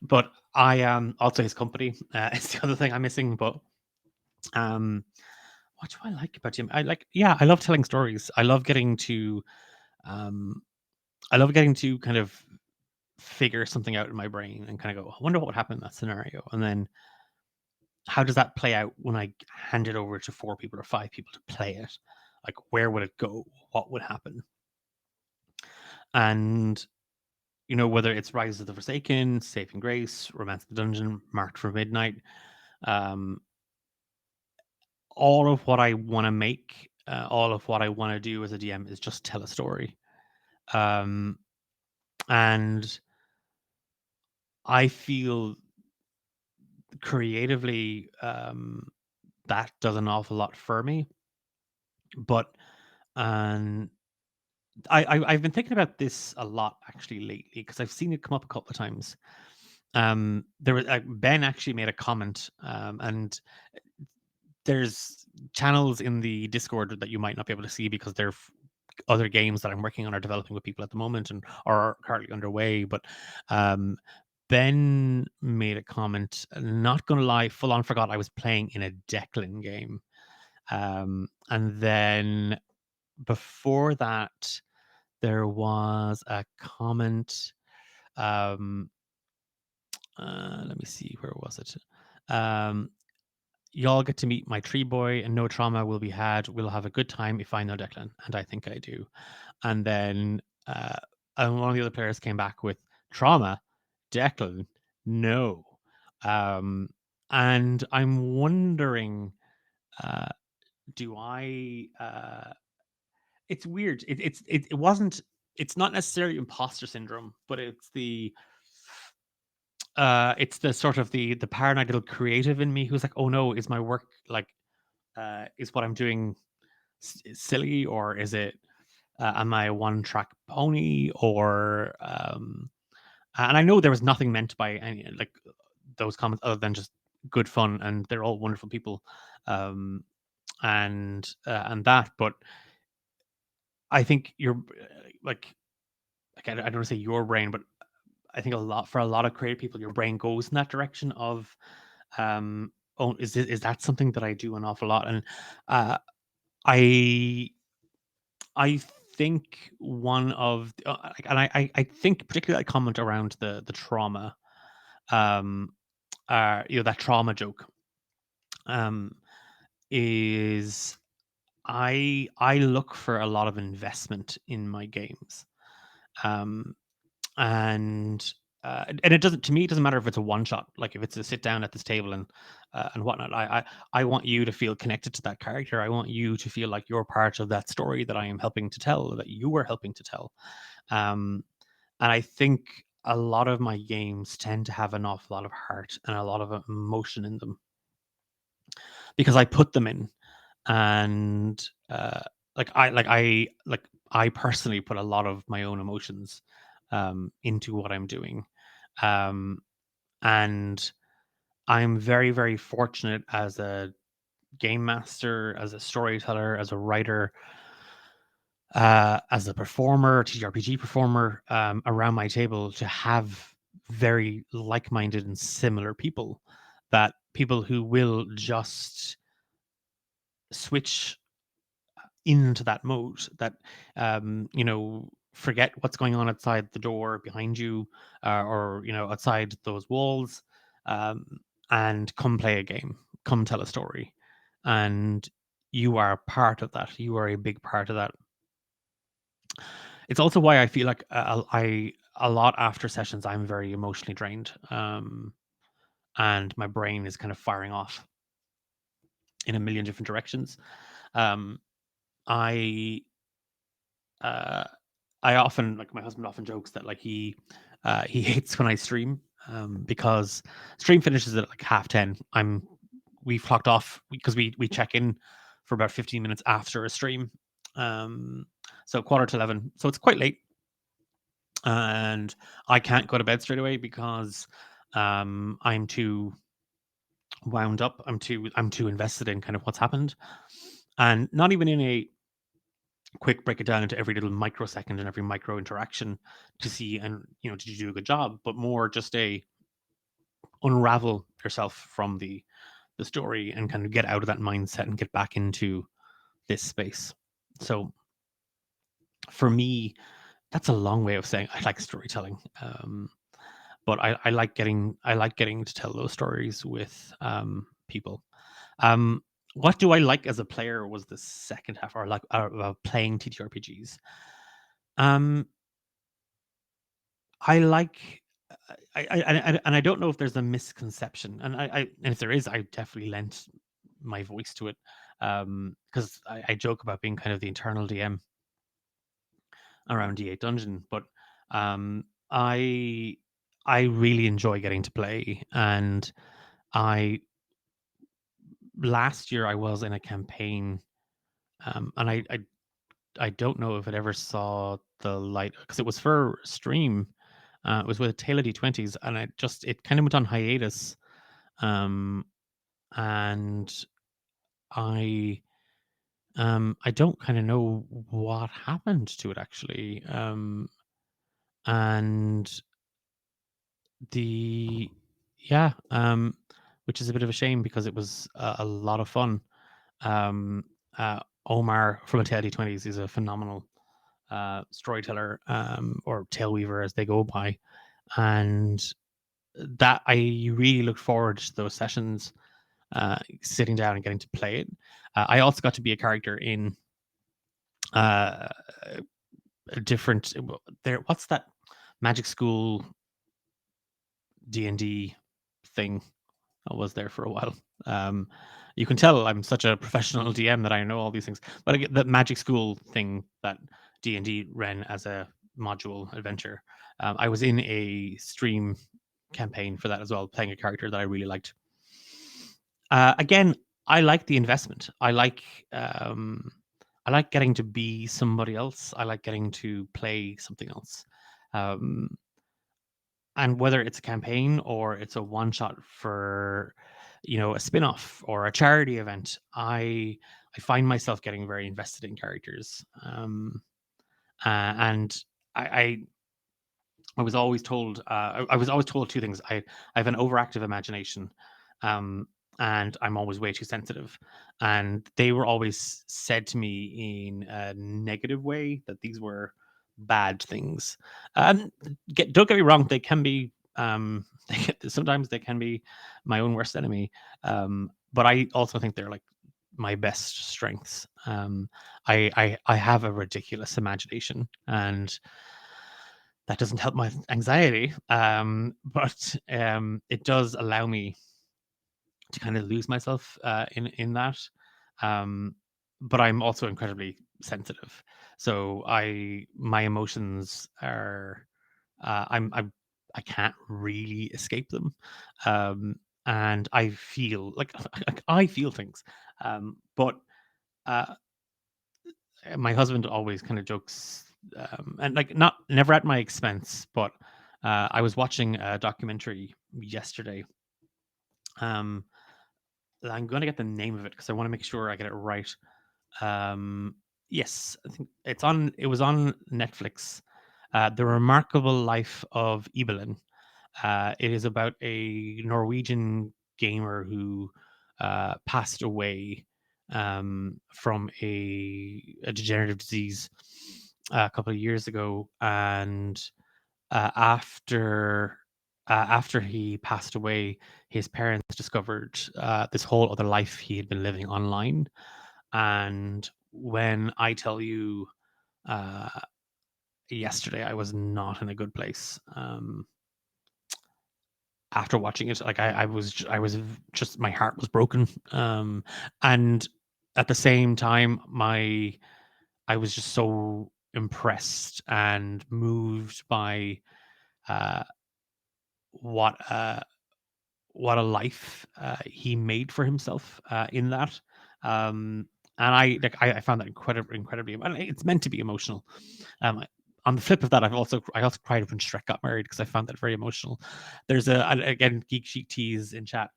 S1: but I am also his company. It's the other thing I'm missing. But um, what do I like about him? Yeah, I love telling stories. Um, I love getting to kind of figure something out in my brain and kind of go, I wonder what would happen in that scenario, and then how does that play out when I hand it over to 4 people or 5 people to play it? Like, where would it go? What would happen? And whether it's Rise of the Forsaken, Saving Grace, Romance of the Dungeon, Marked for Midnight, um, all of what I want to make, all of what I want to do as a DM is just tell a story. Um, and I feel creatively that does an awful lot for me. But um, I've been thinking about this a lot actually lately because I've seen it come up a couple of times. There was Ben actually made a comment, and there's channels in the Discord that you might not be able to see because they're other games that I'm working on or developing with people at the moment and are currently underway. But um, Ben made a comment. Not gonna lie, full on forgot I was playing in a Declan game. And then before that, there was a comment. Um, Let me see, where was it? Um, Y'all get to meet my tree boy, and no trauma will be had. We'll have a good time if I know Declan, and I think I do. And then and one of the other players came back with trauma, Declan, no. Um, and I'm wondering, uh, do I? It's weird. It wasn't. It's not necessarily imposter syndrome, but it's the sort of the paranoid little creative in me who's like, oh no, is my work like is what I'm doing silly, or is it am I a one track pony, or and I know there was nothing meant by any like those comments other than just good fun, and they're all wonderful people, um and that, but I think you're like I don't want to say your brain, but I think a lot of creative people, your brain goes in that direction of oh, is that something that I do an awful lot? And uh I I think one of and I think particularly that comment around the trauma, um that trauma joke, um is I look for a lot of investment in my games. Um and and it doesn't, to me, it doesn't matter if it's a one shot, like if it's a sit down at this table and whatnot. I want you to feel connected to that character. I want you to feel like you're part of that story that I am helping to tell, that you were helping to tell. um and I think a lot of my games tend to have an awful lot of heart and a lot of emotion in them because I put them in. And I personally put a lot of my own emotions into what I'm doing. um and I'm very, very fortunate as a game master, as a storyteller, as a writer, as a performer, TRPG performer, around my table, to have very like-minded and similar people, that people who will just switch into that mode, that forget what's going on outside the door behind you, or outside those walls, um, and come play a game, come tell a story, and you are part of that, you are a big part of that. It's also why I feel like I a lot after sessions I'm very emotionally drained, and my brain is kind of firing off in a million different directions. um, I uh, I often, like, my husband often jokes that, like, he hates when I stream, because stream finishes at like 10:30. I'm we've clocked off because we check in for about 15 minutes after a stream. So quarter to 11. So it's quite late, and I can't go to bed straight away because I'm too wound up. I'm too invested in kind of what's happened, and not even in a quick break it down into every little microsecond and every micro interaction to see, and did you do a good job, but more just a unravel yourself from the story and kind of get out of that mindset and get back into this space. So for me, that's a long way of saying I like storytelling. But I like getting to tell those stories with people. Um, what do I like as a player was the second half, or like playing TTRPGs. Um, I like. And I don't know if there's a misconception, and if there is, I definitely lent my voice to it, because I joke about being kind of the internal DM around D8 Dungeon, but um, I I really enjoy getting to play, and I last year I was in a campaign, and I don't know if it ever saw the light because it was for stream. It was with Taylor D20s, and it kind of went on hiatus, um, and I I don't kind of know what happened to it actually, and the yeah, which is a bit of a shame because it was a lot of fun. Um, Omar from Taylor D20s is a phenomenal storyteller, or tale weaver as they go by, and that I really looked forward to those sessions, sitting down and getting to play it. I also got to be a character in uh, a different there. What's that Magic School D&D thing? I was there for a while. Um, you can tell I'm such a professional DM that I know all these things. But again, the Magic School thing that D&D ran as a module adventure, I was in a stream campaign for that as well, playing a character that I really liked. Again, I like the investment. I like getting to be somebody else. I like getting to play something else. Um, and whether it's a campaign or it's a one shot for a spin-off or a charity event, I find myself getting very invested in characters, and I I was always told I was always told two things. I have an overactive imagination, um, and I'm always way too sensitive. And they were always said to me in a negative way that these were bad things. And don't get me wrong, they can be. Sometimes they can be my own worst enemy. But I also think they're like my best strengths. I have a ridiculous imagination, and that doesn't help my anxiety, but it does allow me to kind of lose myself in that. Um, but I'm also incredibly sensitive, so my emotions are I can't really escape them, um, and I feel like I feel things, but uh, my husband always kind of jokes, and like not never at my expense, but I was watching a documentary yesterday. Um, I'm going to get the name of it because I want to make sure I get it right. Um, yes, I think it was on Netflix. The Remarkable Life of Ibelin. It is about a Norwegian gamer who passed away from a degenerative disease a couple of years ago, and after he passed away, his parents discovered this whole other life he had been living online. And when I tell you, uh, yesterday I was not in a good place. After watching it, like just my heart was broken, and at the same time I was just so impressed and moved by uh what what a life he made for himself in that. Um, and I found that incredibly. And it's meant to be emotional. Um, on the flip of that, I also cried when Shrek got married because I found that very emotional. There's again Geek Chic tease in chat.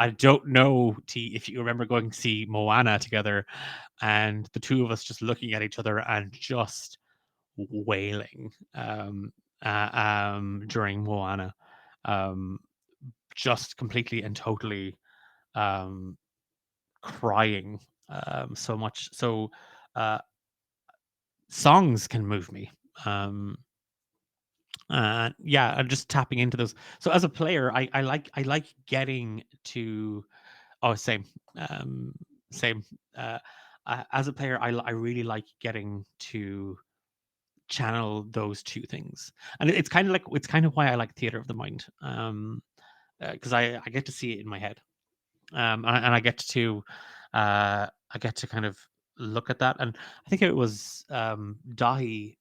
S1: I don't know T if you remember going to see Moana together, and the two of us just looking at each other and just wailing during Moana. Um, just completely and totally um, crying so much. So uh, songs can move me. Um, yeah, I'm just tapping into those. So as a player, I like getting to oh same um, same. Uh, as a player, I really like getting to channel those two things, and it's kind of like it's kind of why I like theater of the mind. Because I get to see it in my head. And I get to kind of look at that. And I think it was Dahi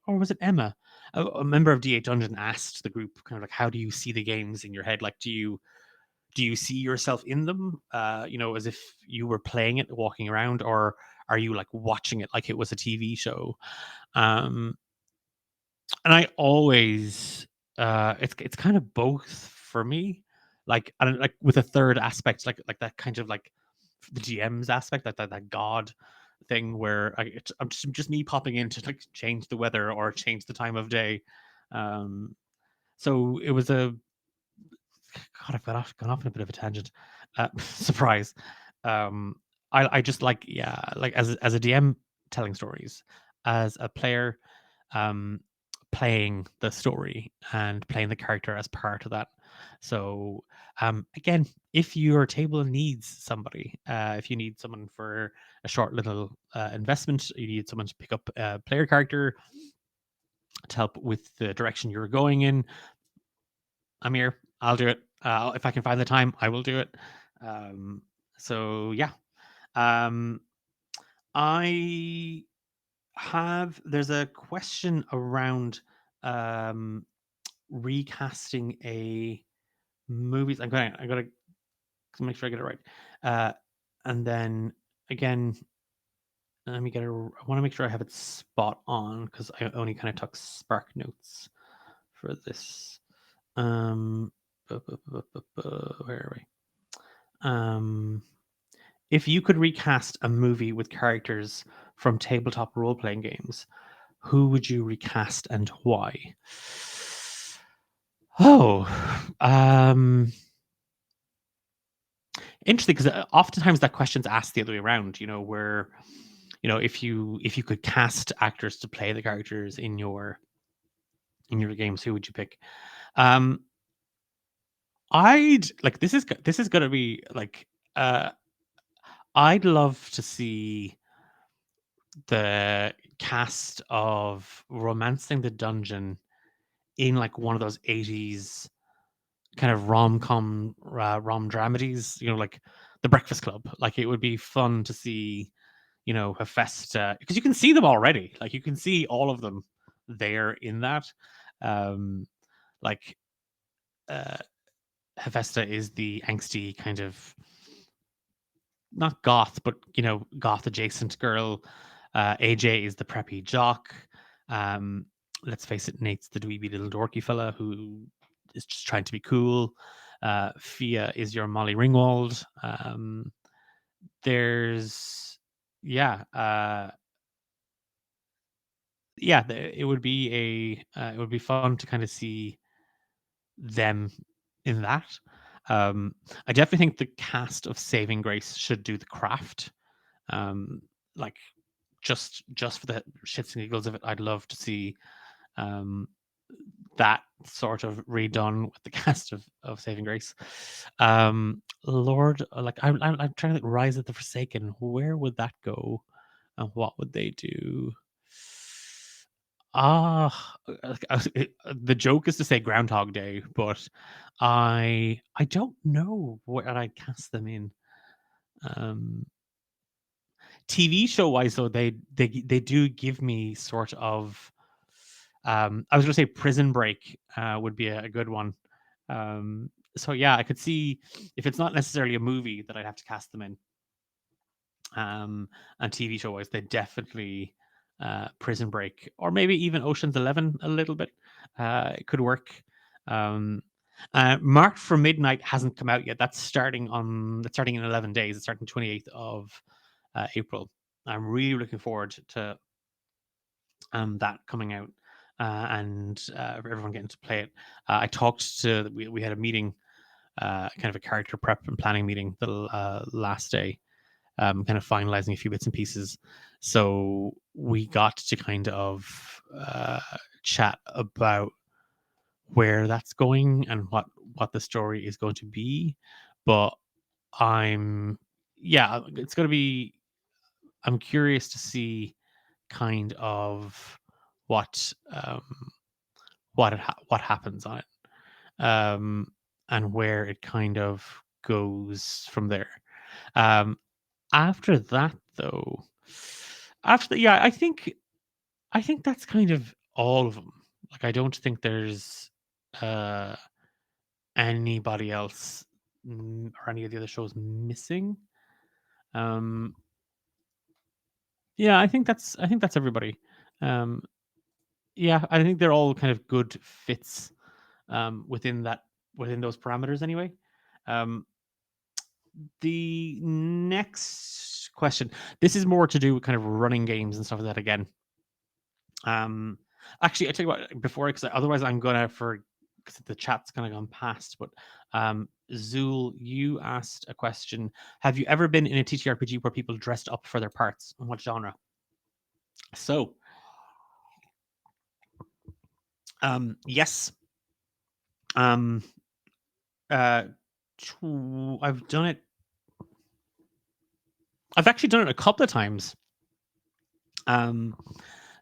S1: or was it Emma, a member of D8 Dungeon, asked the group kind of like, how do you see the games in your head? Like, do you see yourself in them? As if you were playing it, walking around, or are you like watching it like it was a TV show? Um, and I always it's kind of both for me. Like and like with a third aspect, like that kind of like the GM's aspect, like that god thing where I'm just me popping in to like change the weather or change the time of day. Um so it was a God, I've gone off on a bit of a tangent. Surprise. Um I just like yeah, like as a DM telling stories, as a player um, playing the story and playing the character as part of that. So again, if your table needs somebody, if you need someone for a short little investment, you need someone to pick up a player character to help with the direction you're going in. I'm here. I'll do it. If I can find the time, I will do it. Um, so yeah, um, I there's a question around um recasting a movies. I gotta make sure I get it right. Uh and then again, let me get it. I want to make sure I have it spot on because I only kind of took spark notes for this. Um where are we? Um if you could recast a movie with characters from tabletop role playing games, who would you recast and why? Oh, interesting because oftentimes that question's asked the other way around. Where if you could cast actors to play the characters in your games, who would you pick? Um, I'd like this is gonna be like uh, I'd love to see the cast of Romancing the Dungeon in like one of those 80s kind of rom-com rom dramedies, like The Breakfast Club. Like it would be fun to see, Hephaestus, because you can see them already. Like you can see all of them there in that. Um like uh Hephaestus is the angsty kind of not goth, but goth adjacent girl. AJ is the preppy jock. Um, let's face it, Nate's the dweeby little dorky fella who is just trying to be cool. Fia is your Molly Ringwald. There's yeah, yeah. It would be it would be fun to kind of see them in that. I definitely think the cast of Saving Grace should do the craft. Um, like just for the shits and giggles of it, I'd love to see um, that sort of redone with the cast of Saving Grace. Lord, like I'm trying to think, Rise of the Forsaken. Where would that go, and what would they do? Ah, the joke is to say Groundhog Day, but I don't know where I'd cast them in. Um, TV show wise, though, they do give me sort of. I was going to say Prison Break would be a good one. So yeah, I could see if it's not necessarily a movie that I'd have to cast them in, and TV show wise, they definitely Prison Break or maybe even Ocean's 11 a little bit. It could work. Um, Marked for Midnight hasn't come out yet. That's starting in 11 days. It's starting 28th of April. I'm really looking forward to that coming out, and for everyone getting to play it. I talked to we had a meeting, kind of a character prep and planning meeting the last day, kind of finalizing a few bits and pieces. So we got to kind of chat about where that's going and what the story is going to be. But I'm yeah, it's going to be. I'm curious to see kind of what what happens on it, and where it kind of goes from there. Um, After that, though, yeah, I think that's kind of all of them. Like, I don't think there's uh anybody else, or any of the other shows missing. Um, yeah, I think that's everybody. Um, yeah, I think they're all kind of good fits, within within those parameters anyway. Um, the next question. This is more to do with kind of running games and stuff like that again. Um, Actually, I tell you what, before, because otherwise I'm gonna for because the chat's kind of gone past. But Zool, you asked a question. Have you ever been in a TTRPG where people dressed up for their parts? And what genre? So, yes. Um, uh, I've done it. I've actually done it a couple of times. Um,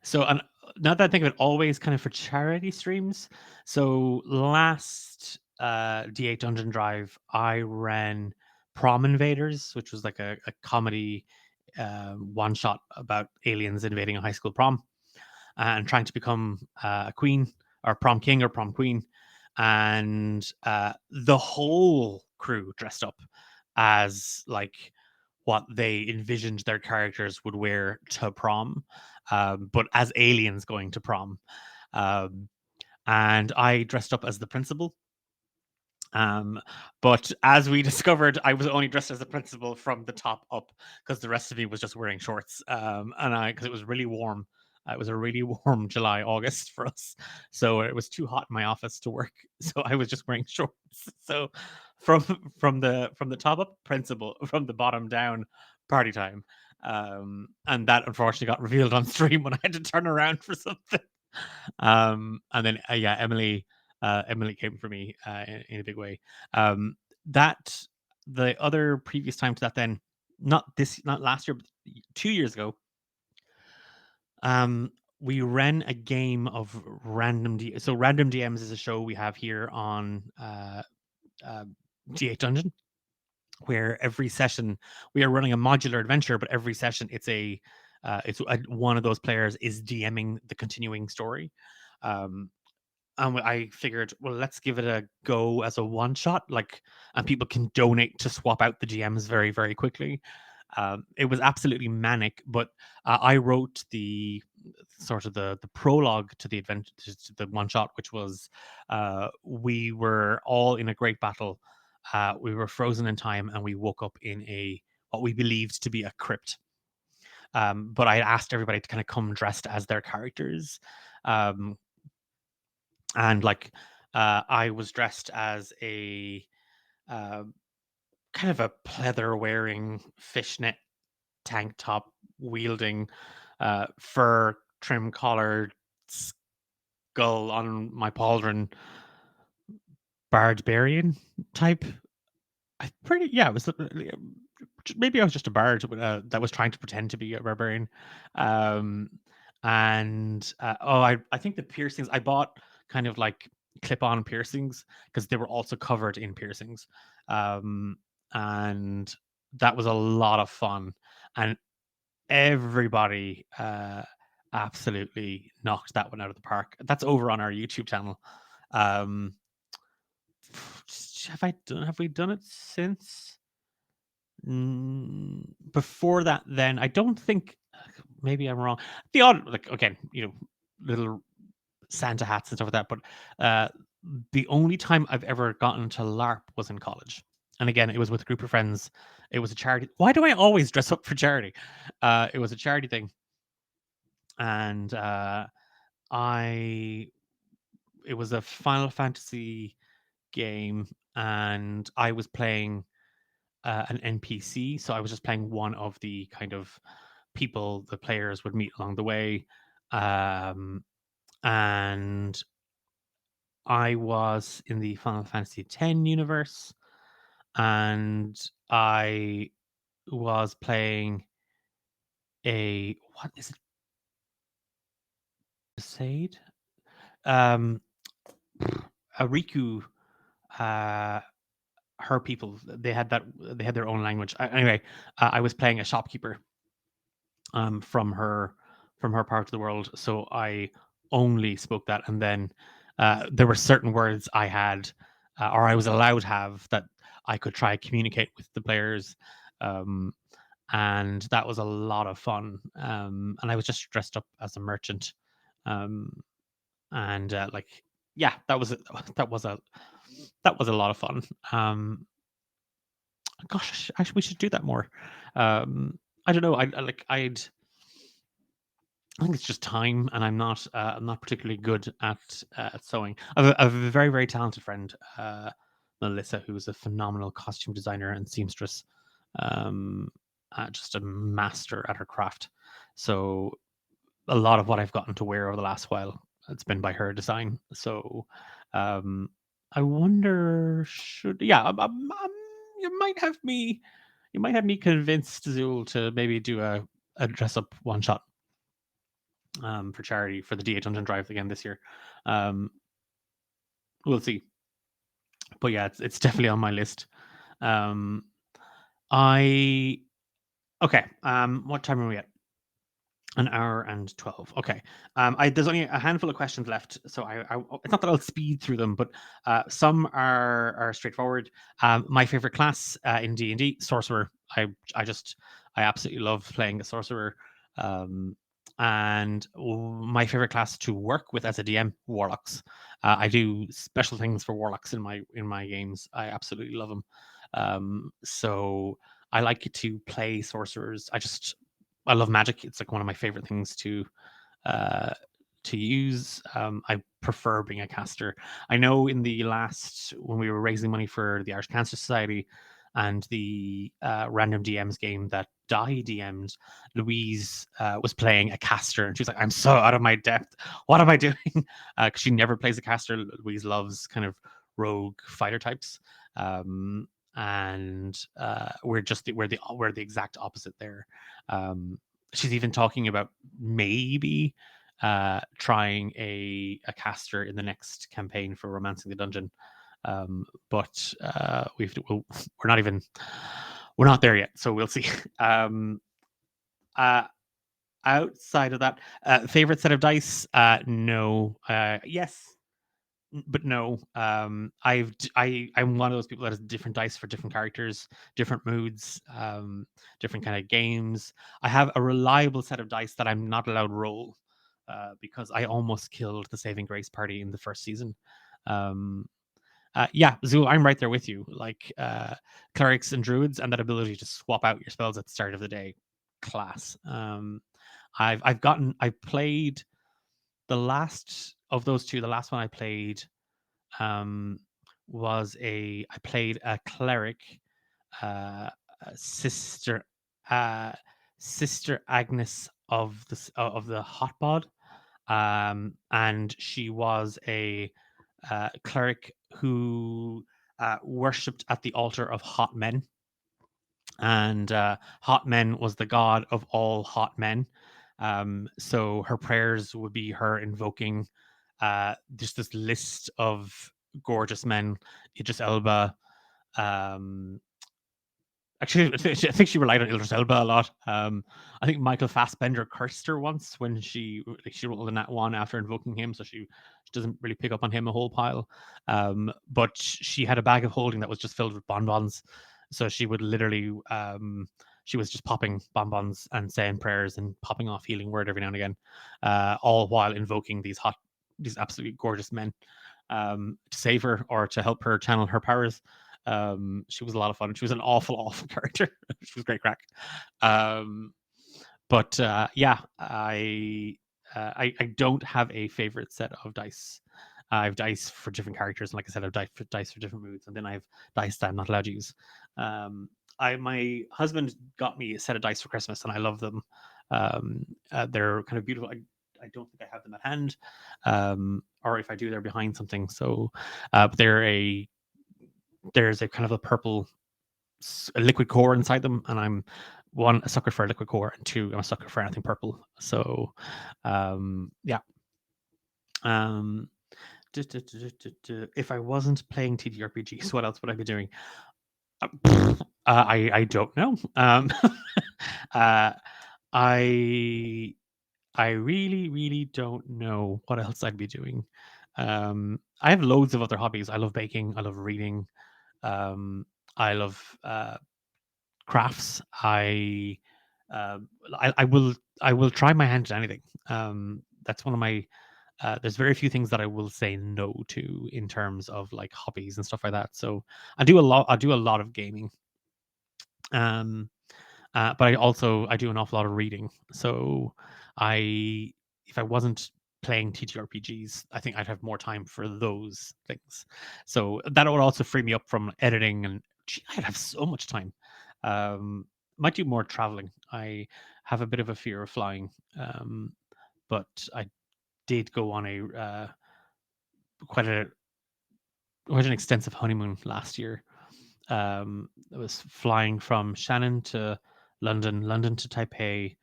S1: So, and now that I think of it, always kind of for charity streams. So last D8 Dungeon Drive, I ran Prom Invaders, which was like a comedy one shot about aliens invading a high school prom and trying to become a queen or prom king or prom queen. And the whole crew dressed up as like what they envisioned their characters would wear to prom, but as aliens going to prom. Um, and I dressed up as the principal, um, but as we discovered, I was only dressed as the principal from the top up because the rest of me was just wearing shorts. And I because it was really warm. It was a really warm July, August for us, so it was too hot in my office to work. So I was just wearing shorts. So from from the top up, principal; from the bottom down, party time. And that unfortunately got revealed on stream when I had to turn around for something. And then yeah, Emily came for me in a big way. That the other previous time to that, then not last year, but 2 years ago, um, we ran a game of random D. So random DMs is a show we have here on uh, G8 Dungeon, where every session we are running a modular adventure, but every session one of those players is DMing the continuing story. Um, and I figured, well, let's give it a go as a one shot, like, and people can donate to swap out the GMs very, very quickly. It was absolutely manic, but I wrote the sort of the prologue to the event, to the one shot, which was we were all in a great battle. We were frozen in time, and we woke up in a what we believed to be a crypt. But I asked everybody to kind of come dressed as their characters. Um, and like I was dressed as a uh, kind of a pleather wearing fishnet tank top wielding fur trim collar skull on my pauldron barbarian type. I pretty yeah, it was maybe I was just a bard that was trying to pretend to be a barbarian. Um, and oh, I think the piercings I bought kind of like clip-on piercings because they were also covered in piercings, um, and that was a lot of fun, and everybody absolutely knocked that one out of the park. That's over on our YouTube channel. Um, have we done it since? Before that, then I don't think. Maybe I'm wrong. The odd, like, again, little Santa hats and stuff like that. But uh, the only time I've ever gotten to LARP was in college, and again, it was with a group of friends. It was a charity. Why do I always dress up for charity? It was a charity thing, and I it was a Final Fantasy game, and I was playing an NPC. So I was just playing one of the kind of people the players would meet along the way. Um, and I was in the Final Fantasy X universe, and I was playing a what is it? Crusade? Um, a Riku. Uh, her people. They had that. They had their own language. Anyway, I was playing a shopkeeper from her part of the world. So I only spoke that, and then there were certain words I had, or I was allowed to have, that I could try communicate with the players, um, and that was a lot of fun. And I was just dressed up as a merchant, um, and like, yeah, that was a that was a lot of fun. Gosh, we should do that more. I don't know. I think it's just time, and I'm not particularly good at sewing. I have a very very talented friend, Melissa, who's a phenomenal costume designer and seamstress, um, just a master at her craft. So a lot of what I've gotten to wear over the last while, it's been by her design. So um, I wonder, should yeah, you might have me, convinced, Zool, to maybe do a dress up one shot for charity for the DH Dungeon Drive again this year. Um, we'll see, but yeah, it's definitely on my list. Um, I okay. What time are we at? An hour and 12. Okay. There's only a handful of questions left, so it's not that I'll speed through them, but some are straightforward. My favorite class in D&D, sorcerer. I just I absolutely love playing a sorcerer. Um, and my favorite class to work with as a DM, warlocks. I do special things for warlocks in my games. I absolutely love them. So I like to play sorcerers. I love magic. It's like one of my favorite things uh, to use. I prefer being a caster. I know in the last, when we were raising money for the Irish Cancer Society and the random DMs game that Di DM'd, Louise was playing a caster, and she was like, "I'm so out of my depth. What am I doing?" Because she never plays a caster. Louise loves kind of rogue fighter types. And we're the exact opposite there. She's even talking about maybe trying a caster in the next campaign for Romancing the Dungeon. But we're not even we're not there yet, so we'll see. Um, uh, Outside of that, favorite set of dice? No. Yes, but no. I'm one of those people that has different dice for different characters, different moods, different kind of games. I have a reliable set of dice that I'm not allowed to roll, because I almost killed the Saving Grace party in the first season. Um, yeah, Zool, I'm right there with you. Like clerics and druids, and that ability to swap out your spells at the start of the day, class. I've played the last of those two. The last one I played um, I played a cleric, uh, sister, uh, sister Agnes of the Hotbod, and she was a cleric who worshipped at the altar of hot men, and hot men was the god of all hot men. So her prayers would be her invoking just this list of gorgeous men: Idris Elba, um, Actually, I think she relied on Idris Elba a lot. I think Michael Fassbender cursed her once when she rolled a nat one after invoking him, so she doesn't really pick up on him a whole pile. But she had a bag of holding that was just filled with bonbons, so she would literally she was just popping bonbons and saying prayers and popping off healing word every now and again, all while invoking these absolutely gorgeous men to save her or to help her channel her powers. She was a lot of fun. She was an awful, awful character. She was great crack. Um, but yeah, I don't have a favorite set of dice. I have dice for different characters, and like I said, I have dice for different moods, and then I have dice that I'm not allowed to use. Um, my husband got me a set of dice for Christmas, and I love them. They're kind of beautiful. I don't think I have them at hand, or if I do, they're behind something. So, but there's a kind of a purple a liquid core inside them, and I'm one a sucker for a liquid core, and two I'm a sucker for anything purple. So, yeah. Um, if I wasn't playing TTRPGs, what else would I be doing? I don't know. Uh, I I really don't know what else I'd be doing. I have loads of other hobbies. I love baking. I love reading. Um, I love crafts. I will try my hand at anything. That's one of my. There's very few things that I will say no to in terms of like hobbies and stuff like that. So I do a lot. I do a lot of gaming. Um, but I do an awful lot of reading. So I if I wasn't playing TTRPGs, I think I'd have more time for those things. So that would also free me up from editing and gee, I'd have so much time. Might do more traveling. I have a bit of a fear of flying, but I did go on a quite a quite an extensive honeymoon last year. I was flying from Shannon to London, London to Taipei,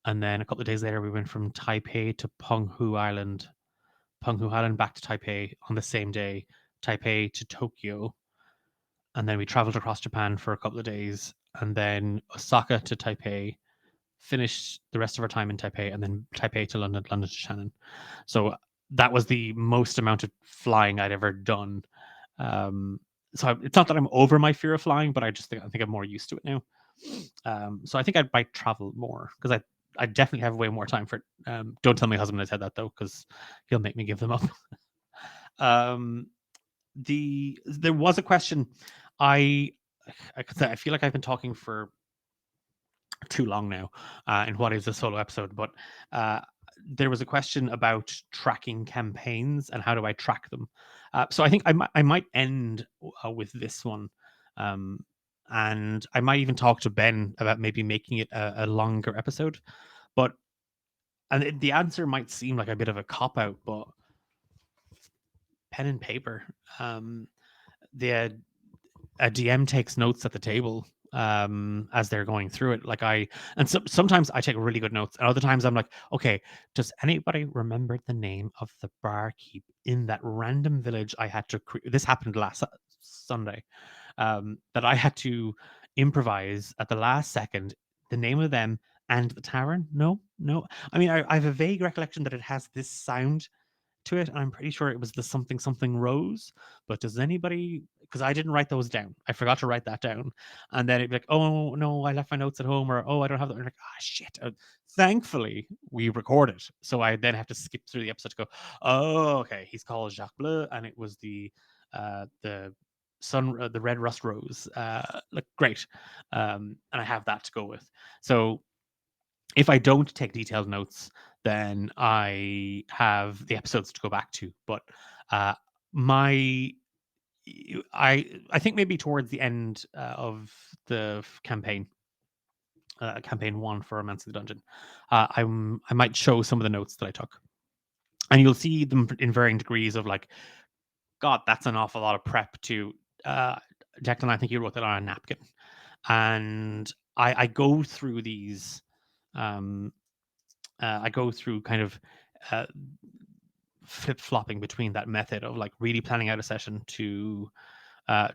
S1: and then a couple of days later we went from Taipei to Penghu Island back to Taipei on the same day, Taipei to Tokyo, and then we traveled across Japan for a couple of days, and then Osaka to Taipei, finished the rest of our time in Taipei, and then Taipei to London, London to Shannon. So that was the most amount of flying I'd ever done. It's not that I'm over my fear of flying, but I think I'm more used to it now. So I think I might travel more because I definitely have way more time for it. Don't tell my husband I said that though, because he'll make me give them up. um, there was a question. I I feel like I've been talking for too long now in what is a solo episode, but uh, there was a question about tracking campaigns and how do I track them. So I think I might end with this one. Um, and I might even talk to Ben about maybe making it a longer episode. But the answer might seem like a bit of a cop out, but pen and paper. Um, the a DM takes notes at the table as they're going through it. Sometimes I take really good notes, and other times I'm like, okay, does anybody remember the name of the barkeep in that random village I had to this happened last Sunday, that I had to improvise at the last second the name of them and the tavern. No, I mean I have a vague recollection that it has this sound to it, and I'm pretty sure it was the something something rose. But does anybody? Because I didn't write those down. I forgot to write that down, and then it'd be like, oh no, I left my notes at home, or oh I don't have that. Like ah shit. Thankfully, we recorded, so I then have to skip through the episode to go. Oh okay, he's called Jacques Bleu, and it was the the red rust rose. Look great, and I have that to go with. So if I don't take detailed notes, then I have the episodes to go back to. But uh, my I think maybe towards the end of the campaign, campaign one for Romance of the Dungeon, I might show some of the notes that I took, and you'll see them in varying degrees of like, God, that's an awful lot of prep to. Declan, I think you wrote that on a napkin, and I go through these. Um, I go through kind of uh, flip flopping between that method of like really planning out a session to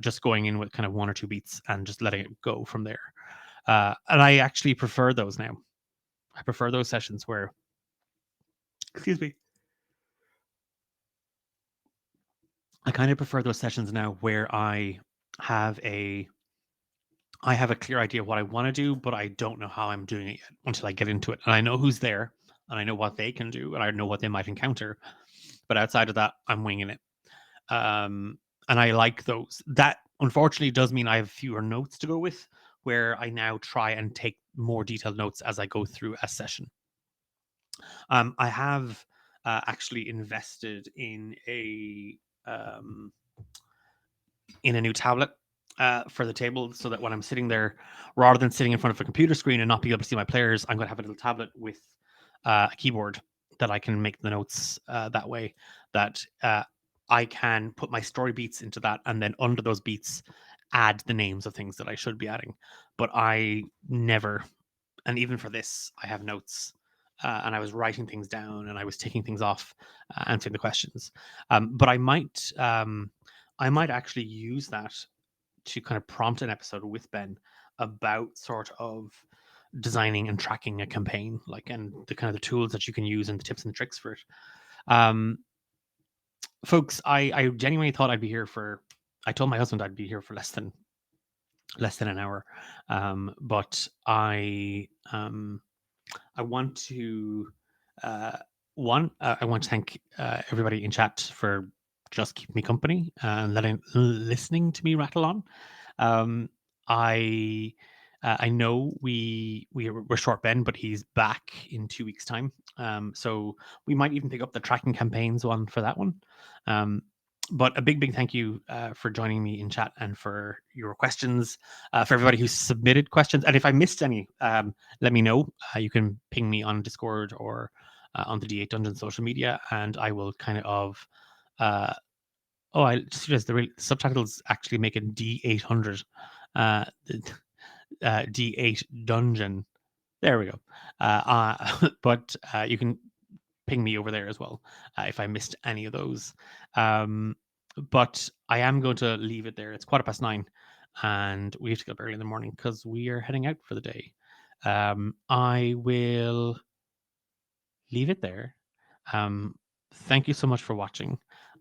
S1: just going in with kind of one or two beats and just letting it go from there. And I actually prefer those now. I prefer those sessions where, excuse me, I kind of prefer those sessions now where have a I have a clear idea of what I want to do, but I don't know how I'm doing it yet until I get into it. And I know who's there and I know what they can do and I know what they might encounter. But outside of that, I'm winging it. And I like those. That unfortunately does mean I have fewer notes to go with, where I now try and take more detailed notes as I go through a session. I have actually invested um, in a new tablet for the table, so that when I'm sitting there, rather than sitting in front of a computer screen and not be able to see my players, I'm going to have a little tablet with a keyboard that I can make the notes that way. That I can put my story beats into that, and then under those beats, add the names of things that I should be adding. But I never, and even for this, I have notes. And I was writing things down, and I was taking things off, answering the questions. But I might actually use that to kind of prompt an episode with Ben about sort of designing and tracking a campaign, like, and the kind of the tools that you can use and the tips and the tricks for it. Um, Folks, I genuinely thought I'd be here for. I told my husband I'd be here for less than an hour, but I want to I want to thank everybody in chat for just keeping me company and listening to me rattle on. Um, I I know we're short Ben, but he's back in 2 weeks' time. So we might even pick up the tracking campaigns one for that one. Um, but a big thank you for joining me in chat and for your questions. For everybody who submitted questions, and if I missed any, let me know. You can ping me on Discord or on the D8 Dungeon social media, and I will kind of uh, oh, I just realized the subtitles actually make it D800, the D8 Dungeon. There we go. But you can ping me over there as well if I missed any of those. Um, but I am going to leave it there. It's 9:15, and we have to get up early in the morning because we are heading out for the day. I will leave it there. Thank you so much for watching,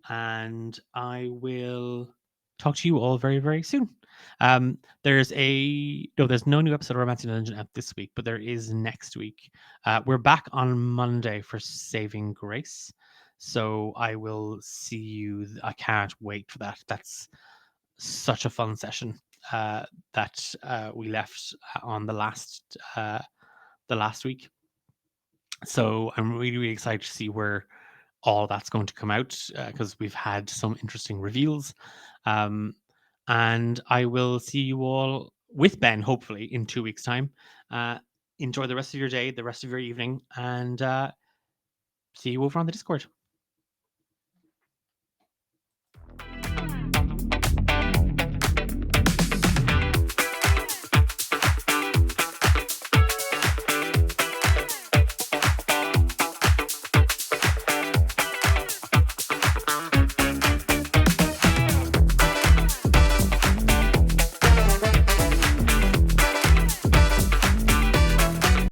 S1: and I will talk to you all very soon. There's no new episode of Romancing the Dungeon out this week, but there is next week. We're back on Monday for Saving Grace, so I will see you. I can't wait for that. That's such a fun session that we left on the last week. So I'm really excited to see where all that's going to come out because we've had some interesting reveals. Um, and I will see you all with Ben, hopefully, in 2 weeks' time. Uh, Enjoy the rest of your day, the rest of your evening, and see you over on the Discord.